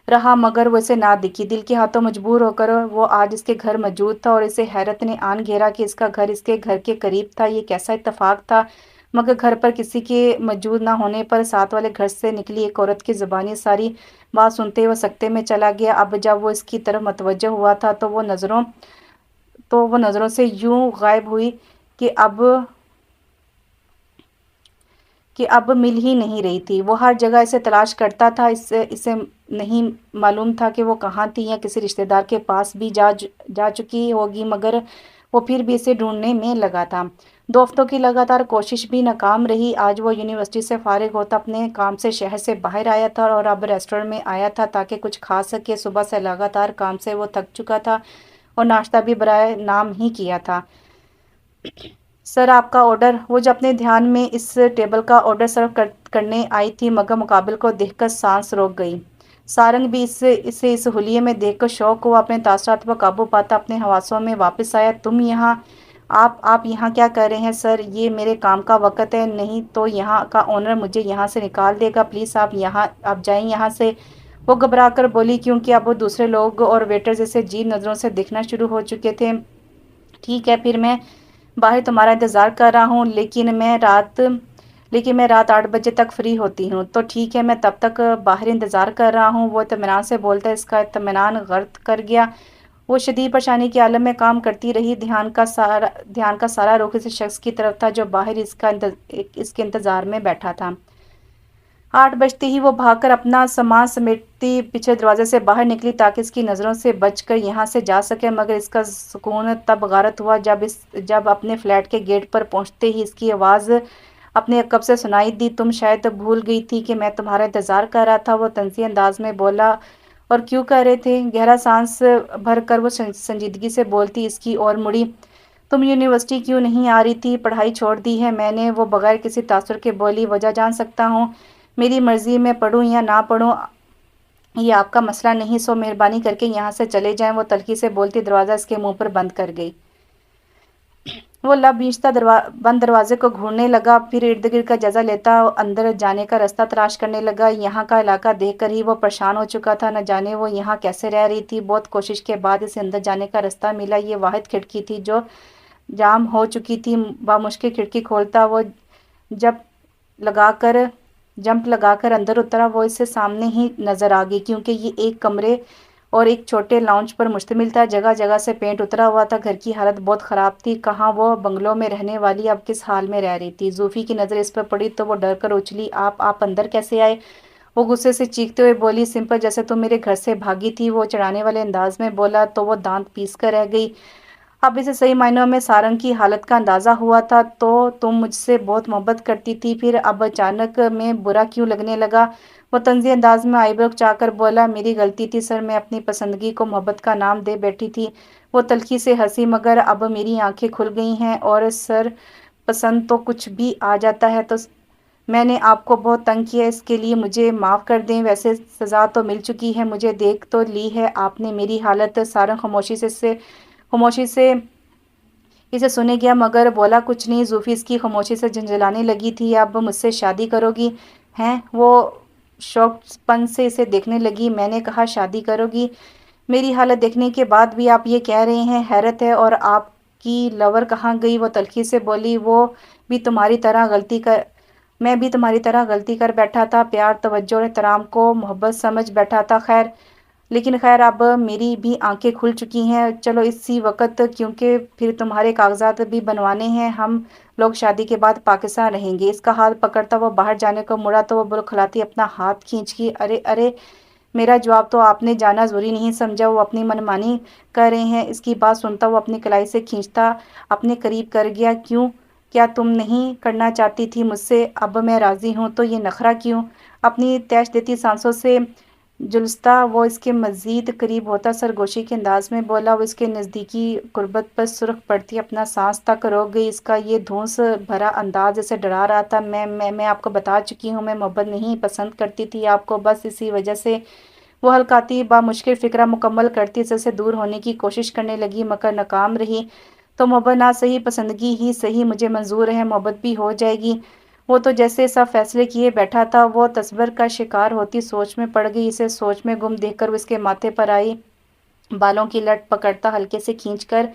رہا مگر وہ اسے نہ دکھی، دل کے ہاتھوں مجبور ہو کر وہ آج اس کے گھر موجود تھا، اور اسے حیرت نے آن گھیرا کہ اس کا گھر اس کے گھر کے قریب تھا، یہ کیسا اتفاق تھا؟ مگر گھر پر کسی کے موجود نہ ہونے پر ساتھ والے گھر سے نکلی ایک عورت کی زبانی ساری بات سنتے وہ سکتے میں چلا گیا، اب جب وہ اس کی طرف متوجہ ہوا تھا تو وہ نظروں سے یوں غائب ہوئی کہ اب کہ اب مل ہی نہیں رہی تھی۔ وہ ہر جگہ اسے تلاش کرتا تھا، اسے نہیں معلوم تھا کہ وہ کہاں تھی یا کسی رشتہ دار کے پاس بھی جا چکی ہوگی، مگر وہ پھر بھی اسے ڈھونڈنے میں لگا تھا۔ 2 ہفتوں کی لگاتار کوشش بھی ناکام رہی۔ آج وہ یونیورسٹی سے فارغ ہوتا اپنے کام سے شہر سے باہر آیا تھا اور اب ریسٹورنٹ میں آیا تھا تاکہ کچھ کھا سکے۔ صبح سے لگاتار کام سے وہ تھک چکا تھا اور ناشتہ بھی برائے نام ہی کیا تھا۔ سر آپ کا آرڈر۔ وہ جو اپنے دھیان میں اس ٹیبل کا آرڈر سرو کرنے آئی تھی، مگر مقابل کو دیکھ کر سانس روک گئی۔ سارنگ بھی اسے اس حلیے میں دیکھ کر شوق ہوا، اپنے تاثرات پر قابو پاتا اپنے حواسوں میں واپس آیا۔ تم یہاں، آپ یہاں کیا کر رہے ہیں؟ سر یہ میرے کام کا وقت ہے، نہیں تو یہاں کا آنر مجھے یہاں سے نکال دے گا۔ پلیز آپ جائیں یہاں سے۔ وہ گھبرا کر بولی، کیونکہ اب وہ دوسرے لوگ اور ویٹرز اسے عجیب نظروں سے دیکھنا شروع ہو چکے تھے۔ ٹھیک ہے پھر میں باہر تمہارا انتظار کر رہا ہوں، لیکن میں رات 8 بجے تک فری ہوتی ہوں۔ تو ٹھیک ہے، میں تب تک باہر انتظار کر رہا ہوں۔ وہ اطمینان سے بولتا، اس کا اطمینان غرق کر گیا۔ وہ شدید پریشانی کے عالم میں کام کرتی رہی۔ دھیان کا سارا رخ اس شخص کی طرف تھا جو باہر اس کے انتظار میں بیٹھا تھا۔ 8 بجتے ہی وہ بھاگ کر اپنا سامان سمیٹتی پچھلے دروازے سے باہر نکلی تاکہ اس کی نظروں سے بچ کر یہاں سے جا سکے، مگر اس کا سکون تب غارت ہوا جب اپنے فلیٹ کے گیٹ پر پہنچتے ہی اس کی آواز اپنے عقب سے سنائی دی۔ تم شاید بھول گئی تھی کہ میں تمہارا انتظار کر رہا تھا، وہ طنزی انداز میں بولا۔ اور کیوں کر رہے تھے؟ گہرا سانس بھر کر وہ سنجیدگی سے بولتی اس کی اور مڑی۔ تم یونیورسٹی کیوں نہیں آ رہی تھی؟ پڑھائی چھوڑ دی ہے میں نے، وہ بغیر کسی تاثر کے بولی۔ وجہ جان سکتا ہوں؟ میری مرضی، میں پڑھوں یا نہ پڑھوں یہ آپ کا مسئلہ نہیں، سو مہربانی کر کے یہاں سے چلے جائیں، وہ تلخی سے بولتی دروازہ اس کے منہ پر بند کر گئی۔ وہ لب بھینچتا بند دروازے کو گھورنے لگا، پھر ارد گرد کا جائزہ لیتا اندر جانے کا راستہ تلاش کرنے لگا۔ یہاں کا علاقہ دیکھ کر ہی وہ پریشان ہو چکا تھا، نہ جانے وہ یہاں کیسے رہ رہی تھی۔ بہت کوشش کے بعد اسے اندر جانے کا راستہ ملا۔ یہ واحد کھڑکی تھی جو جام ہو چکی تھی۔ بامشکل کھڑکی کھولتا وہ جمپ لگا کر اندر اترا۔ وہ اسے سامنے ہی نظر آ گئی، کیونکہ یہ ایک کمرے اور ایک چھوٹے لاؤنج پر مشتمل تھا۔ جگہ جگہ سے پینٹ اترا ہوا تھا، گھر کی حالت بہت خراب تھی۔ کہاں وہ بنگلو میں رہنے والی اب کس حال میں رہ رہی تھی؟ زوفی کی نظر اس پر پڑی تو وہ ڈر کر اچھلی۔ آپ اندر کیسے آئے؟ وہ غصے سے چیختے ہوئے بولی، سمپل جیسے تم میرے گھر سے بھاگی تھی، وہ چڑھانے والے انداز میں بولا تو وہ دانت پیس کر رہ گئی۔ اب اسے صحیح معنوں میں سارنگ کی حالت کا اندازہ ہوا تھا۔ تو تم مجھ سے بہت محبت کرتی تھی، پھر اب اچانک میں برا کیوں لگنے لگا؟ وہ طنزی انداز میں آئی برو اچا کر بولا، میری غلطی تھی سر، میں اپنی پسندگی کو محبت کا نام دے بیٹھی تھی۔ وہ تلخی سے ہنسی، مگر اب میری آنکھیں کھل گئی ہیں اور سر پسند تو کچھ بھی آ جاتا ہے۔ تو میں نے آپ کو بہت تنگ کیا، اس کے لیے مجھے معاف کر دیں۔ ویسے سزا تو مل چکی ہے، مجھے دیکھ تو لی ہے آپ نے میری حالت۔ سارنگ خاموشی سے اسے سنے گیا مگر بولا کچھ نہیں۔ زوفی اس کی خاموشی سے جھنجھلانے لگی تھی، اب مجھ سے شادی کرو گی؟ ہیں؟ وہ شوق پن سے اسے دیکھنے لگی۔ میں نے کہا شادی کرو گی؟ میری حالت دیکھنے کے بعد بھی آپ یہ کہہ رہے ہیں؟ حیرت ہے۔ اور آپ کی لور کہاں گئی؟ وہ تلخی سے بولی، میں بھی تمہاری طرح غلطی کر بیٹھا تھا، پیار، توجہ اور احترام کو محبت سمجھ بیٹھا تھا۔ لیکن خیر اب میری بھی آنکھیں کھل چکی ہیں، چلو اسی وقت، کیونکہ پھر تمہارے کاغذات بھی بنوانے ہیں، ہم لوگ شادی کے بعد پاکستان رہیں گے۔ اس کا ہاتھ پکڑتا وہ باہر جانے کو مڑا تو وہ بڑکھلاتی اپنا ہاتھ کھینچ کی، ارے میرا جواب تو آپ نے جانا ضروری نہیں سمجھا، وہ اپنی منمانی کر رہے ہیں۔ اس کی بات سنتا وہ اپنی کلائی سے کھینچتا اپنے قریب کر گیا۔ کیا تم نہیں کرنا چاہتی تھی مجھ سے؟ اب میں راضی ہوں تو یہ نخرہ کیوں؟ اپنی تیش دیتی سانسوں سے جھلستا وہ اس کے مزید قریب ہوتا سرگوشی کے انداز میں بولا۔ وہ اس کے نزدیکی قربت پر سرخ پڑتی اپنا سانس تک روک گئی۔ اس کا یہ دھونس بھرا انداز اسے ڈرا رہا تھا۔ میں آپ کو بتا چکی ہوں، میں محبت نہیں پسند کرتی تھی آپ کو، بس اسی وجہ سے۔ وہ ہلکاتی بامشکل فکرہ مکمل کرتی سے دور ہونے کی کوشش کرنے لگی مگر ناکام رہی۔ تو محبت نہ صحیح، پسندگی ہی صحیح، مجھے منظور ہے، محبت بھی ہو جائے گی۔ وہ تو جیسے سب فیصلے کیے بیٹھا تھا۔ وہ تصور کا شکار ہوتی سوچ میں پڑ گئی۔ اسے سوچ میں گم دیکھ کر وہ اس کے ماتھے پر آئی بالوں کی لٹ پکڑتا ہلکے سے کھینچ کر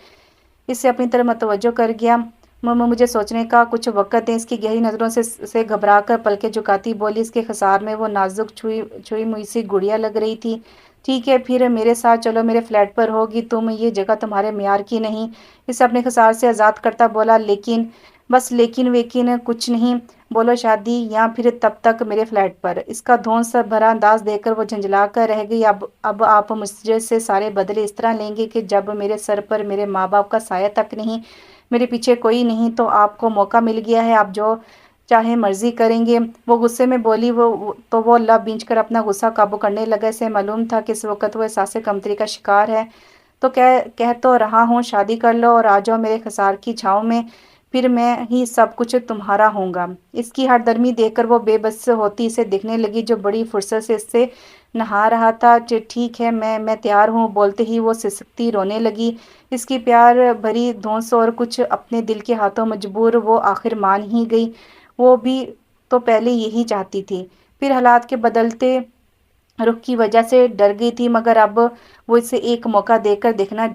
اسے اپنی طرف متوجہ کر گیا۔ مجھے سوچنے کا کچھ وقت دیں۔ اس کی گہری نظروں سے گھبرا کر پلکیں جھکاتی بولی۔ اس کے خسار میں وہ نازک چھوئی موئی سی گڑیا لگ رہی تھی۔ ٹھیک ہے پھر میرے ساتھ چلو، میرے فلیٹ پر ہوگی تم، یہ جگہ تمہارے معیار کی نہیں۔ اسے اپنے خسار سے آزاد کرتا بولا، لیکن کچھ نہیں، بولو شادی یا پھر تب تک میرے فلیٹ پر۔ اس کا دھونس بھرا انداز دیکھ کر وہ جھنجھلا کر رہ گئی۔ اب آپ مجھ سے سارے بدلے اس طرح لیں گے کہ جب میرے سر پر میرے ماں باپ کا سایہ تک نہیں، میرے پیچھے کوئی نہیں، تو آپ کو موقع مل گیا ہے، آپ جو چاہے مرضی کریں گے۔ وہ غصے میں بولی، وہ لب بینچ کر اپنا غصہ قابو کرنے لگا۔ اسے معلوم تھا کہ اس وقت وہ احساس کمتری کا شکار ہے۔ تو کہہ تو رہا ہوں شادی کر لو اور آ جاؤ میرے خسار کی چھاؤں میں، پھر میں ہی سب کچھ تمہارا ہوں گا۔ اس کی ہر درمی دیکھ کر وہ بے بس ہوتی اسے دیکھنے لگی، جو بڑی فرصت سے اس سے نہا رہا تھا۔ ٹھیک ہے، میں تیار ہوں، بولتے ہی وہ سسکتی رونے لگی۔ اس کی پیار بھری دھونس اور کچھ اپنے دل کے ہاتھوں مجبور وہ آخر مان ہی گئی۔ وہ بھی تو پہلے یہی چاہتی تھی، پھر حالات کے بدلتے رخ کی وجہ سے ڈر گئی تھی، مگر اب وہ اسے ایک موقع دے کر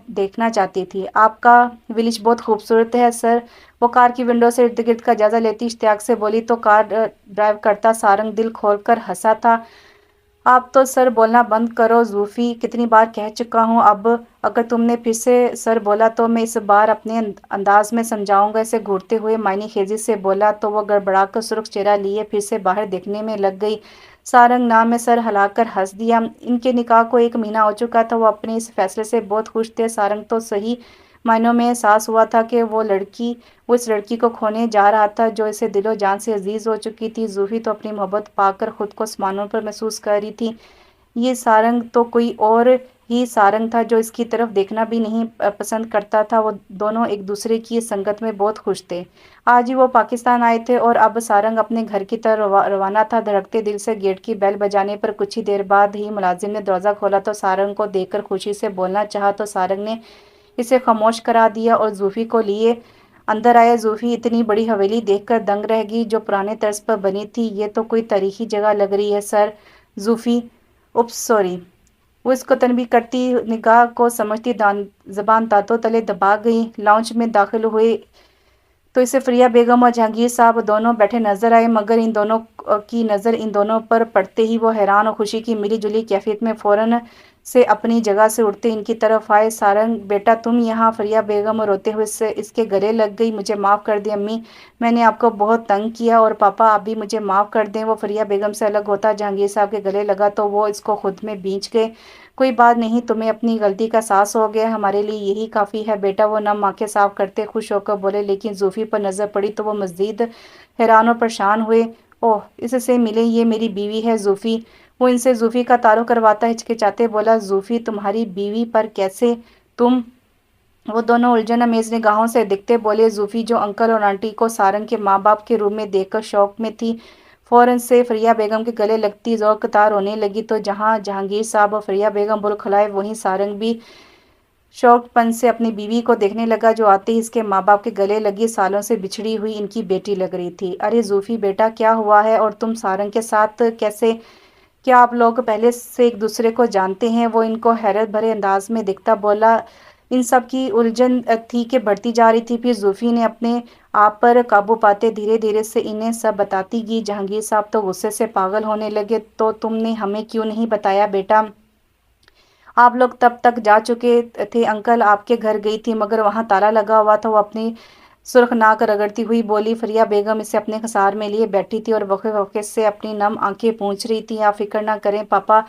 دیکھنا چاہتی تھی۔ آپ کا ولیج بہت خوبصورت ہے سر، وہ کار کی ونڈو سے ارد گرد کا جائزہ لیتی اشتیاق سے بولی۔ تو کار ڈرائیو کرتا سارنگ دل کھول کر ہنسا تھا۔ آپ تو سر بولنا بند کرو زوفی، کتنی بار کہہ چکا ہوں، اب اگر تم نے پھر سے سر بولا تو میں اس بار اپنے انداز میں سمجھاؤں گا، اسے گھورتے ہوئے معنی خیزی سے بولا۔ تو وہ گڑبڑا کر سرخ چہرہ لیے پھر سے باہر دیکھنے میں لگ گئی۔ سارنگ نام میں سر ہلا کر ہنس دیا۔ ان کے نکاح کو 1 مہینہ ہو چکا تھا۔ وہ اپنے اس فیصلے سے بہت خوش تھے۔ سارنگ تو صحیح معنوں میں احساس ہوا تھا کہ وہ اس لڑکی کو کھونے جا رہا تھا جو اسے دل و جان سے عزیز ہو چکی تھی۔ زوفی تو اپنی محبت پا کر خود کو آسمانوں پر محسوس کر رہی تھی۔ یہ سارنگ تو کوئی اور ہی سارنگ تھا جو اس کی طرف دیکھنا بھی نہیں پسند کرتا تھا۔ وہ دونوں ایک دوسرے کی سنگت میں بہت خوش تھے۔ آج ہی وہ پاکستان آئے تھے اور اب سارنگ اپنے گھر کی طرف روانہ تھا۔ دھڑکتے دل سے گیٹ کی بیل بجانے پر کچھ ہی دیر بعد ہی ملازم نے دروازہ کھولا تو سارنگ کو دیکھ کر خوشی سے بولنا چاہا تو سارنگ نے اسے خاموش کرا دیا اور زوفی کو لیے اندر آیا۔ زوفی اتنی بڑی حویلی دیکھ کر دنگ رہ گئی جو پرانے طرز پر بنی تھی۔ یہ تو کوئی تاریخی جگہ لگ رہی ہے سر۔ زوفی اوپس سوری، وہ اس کو تنبیہ کرتی نگاہ کو سمجھتی زبان دانتوں تلے دبا گئی۔ لاؤنج میں داخل ہوئے تو اسے فریہ بیگم اور جہانگیر صاحب دونوں بیٹھے نظر آئے، مگر ان دونوں کی نظر ان دونوں پر پڑتے ہی وہ حیران اور خوشی کی ملی جلی کیفیت میں فوراً سے اپنی جگہ سے اٹھتے ان کی طرف آئے۔ سارنگ بیٹا تم یہاں؟ فریہ بیگم روتے ہوئے اس کے گلے لگ گئی۔ مجھے معاف کر دیں امی، میں نے آپ کو بہت تنگ کیا، اور پاپا آپ بھی مجھے معاف کر دیں۔ وہ فریہ بیگم سے الگ ہوتا جہانگیر صاحب کے گلے لگا تو وہ اس کو خود میں بھینچ گئے۔ کوئی بات نہیں، تمہیں اپنی غلطی کا احساس ہو گیا، ہمارے لیے یہی کافی ہے بیٹا، وہ نم آنکھیں صاف کرتے خوش ہو کر بولے۔ لیکن زوفی پر نظر پڑی تو وہ مزید حیران اور پریشان ہوئے۔ اوہ، اس سے ملیں، یہ میری بیوی ہے زوفی۔ وہ ان سے زوفی کا تعارف کرواتا ہچکچاتے بولا۔ زوفی تمہاری بیوی؟ پر کیسے تم؟ وہ دونوں الجھن امیز نگاہوں سے دیکھتے بولے۔ زوفی جو انکل اور آنٹی کو سارنگ کے ماں باپ کے روپ میں دیکھ کر شوق میں تھی، فوراً سے فریہ بیگم کے گلے لگتی ذوق قطار ہونے لگی۔ تو جہاں جہانگیر صاحب اور فریہ بیگم بلکھلائے، وہیں سارنگ بھی شوق پن سے اپنی بیوی کو دیکھنے لگا جو آتے ہی اس کے ماں باپ کے گلے لگی۔ سالوں سے بچھڑی ہوئی ان کی بیٹی لگ رہی تھی۔ ارے زوفی بیٹا، کیا ہوا ہے؟ اور تم سارنگ کے ساتھ کیسے؟ کیا آپ لوگ پہلے سے ایک دوسرے کو جانتے ہیں؟ وہ ان کو حیرت بھرے انداز میں دیکھتا بولا۔ ان سب کی الجھن تھی کہ بڑھتی جا رہی تھی، پھر زوفی نے اپنے آپ پر قابو پاتے دھیرے دھیرے سے انہیں سب بتاتی گئی۔ جہانگیر صاحب تو غصے سے پاگل ہونے لگے۔ تو تم نے ہمیں کیوں نہیں بتایا بیٹا؟ آپ لوگ تب تک جا چکے تھے، انکل آپ کے گھر گئی تھی مگر وہاں تالا لگا ہوا تھا، وہ اپنی سرخ ناک رگڑتی ہوئی بولی۔ فریہ بیگم اسے اپنے خسار میں لیے بیٹھی تھی اور وقفے وقفے سے اپنی نم آنکھیں پونچھ رہی تھی۔ آپ فکر نہ کریں پاپا،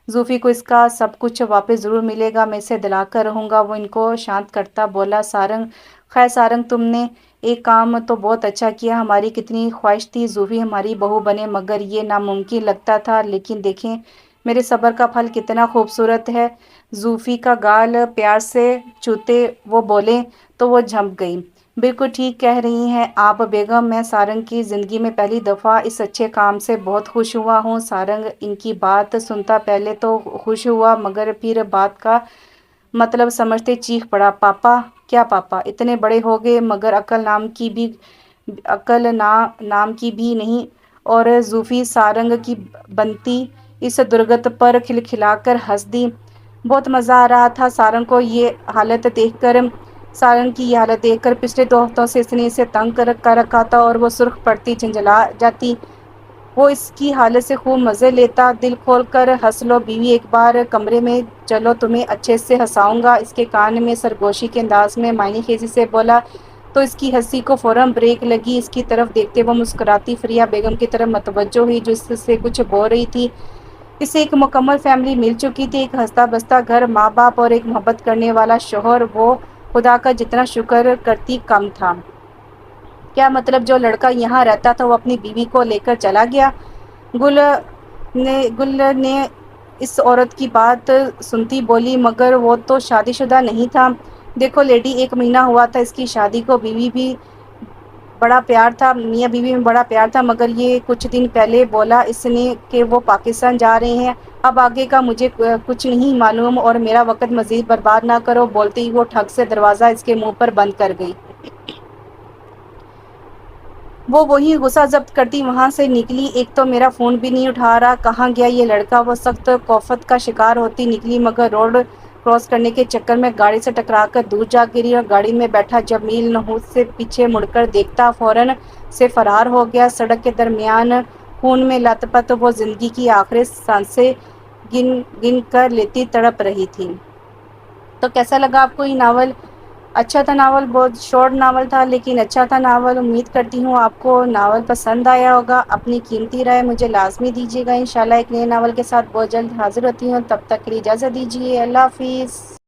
زوفی کو اس کا سب کچھ واپس ضرور ملے گا، میں اسے دلا کر رہوں گا، وہ ان کو شانت کرتا بولا۔ سارنگ خیر سارنگ، تم نے ایک کام تو بہت اچھا کیا، ہماری کتنی خواہش تھی زوفی ہماری بہو بنے، مگر یہ ناممکن لگتا تھا، لیکن دیکھیں میرے صبر کا پھل کتنا خوبصورت ہے۔ زوفی کا گال پیار سے چھوتے وہ بولے تو وہ جھنپ گئی۔ بالکل ٹھیک کہہ رہی ہیں آپ بیگم، میں سارنگ کی زندگی میں پہلی دفعہ اس اچھے کام سے بہت خوش ہوا ہوں۔ سارنگ ان کی بات سنتا پہلے تو خوش ہوا، مگر پھر بات کا مطلب سمجھتے چیخ پڑا۔ پاپا؟ کیا پاپا؟ اتنے بڑے ہو گئے مگر عقل نام کی بھی نہیں؟ اور زوفی سارنگ کی بنتی اس درگت پر کھلکھلا کر ہنس دی۔ بہت مزہ آ رہا تھا سارنگ کو یہ حالت دیکھ کر۔ سارنگ کی یہ حالت دیکھ کر پچھلے 2 ہفتوں سے اس نے اسے تنگ کر رکھا تھا اور وہ سرخ پڑتی جھنجھلا جاتی۔ وہ اس کی حالت سے خوب مزے لیتا۔ دل کھول کر ہنس لو بیوی، ایک بار کمرے میں چلو تمہیں اچھے سے ہنساؤں گا، اس کے کان میں سرگوشی کے انداز میں معنی خیزی سے بولا۔ تو اس کی ہنسی کو فوراً بریک لگی. اس کی طرف دیکھتے وہ مسکراتی فریا بیگم کی طرف متوجہ ہوئی جو اس سے کچھ بول رہی تھی. اسے ایک مکمل فیملی مل چکی تھی، ایک ہنستا بستا گھر، ماں باپ اور ایک محبت کرنے والا شوہر. وہ خدا کا جتنا شکر کرتی کم تھا. کیا مطلب جو لڑکا یہاں رہتا تھا وہ اپنی بیوی کو لے کر چلا گیا؟ گل نے اس عورت کی بات سنتی بولی مگر وہ تو شادی شدہ نہیں تھا. دیکھو لیڈی، 1 مہینہ ہوا تھا اس کی شادی کو. بیوی بھی بڑا پیار تھا، میاں بیوی میں بڑا پیار تھا، مگر یہ کچھ دن پہلے بولا اس نے کہ وہ پاکستان جا رہے ہیں. اب آگے کا مجھے کچھ نہیں معلوم اور میرا وقت مزید برباد نہ کرو. بولتے ہی وہ ٹھگ سے دروازہ اس کے منہ پر بند کر گئی. وہ وہی غصہ ضبط کرتی وہاں سے نکلی. ایک تو میرا فون بھی نہیں اٹھا رہا، کہاں گیا یہ لڑکا؟ وہ سخت کوفت کا شکار ہوتی نکلی مگر روڈ کراس کرنے کے چکر میں گاڑی سے ٹکرا کر دور جا گری اور گاڑی میں بیٹھا جمیل نحوست سے پیچھے مڑ کر دیکھتا فوراً سے فرار ہو گیا. سڑک کے درمیان خون میں لت پت وہ زندگی کی آخری سانسیں گن گن کر لیتی تڑپ رہی تھی. تو کیسا لگا آپ کو یہ ناول؟ اچھا تھا ناول، بہت شارٹ ناول تھا لیکن اچھا تھا ناول. امید کرتی ہوں آپ کو ناول پسند آیا ہوگا. اپنی قیمتی رائے مجھے لازمی دیجیے گا. انشاءاللہ ایک نئے ناول کے ساتھ بہت جلد حاضر ہوتی ہوں. تب تک کے لیے اجازت دیجیے. اللہ حافظ.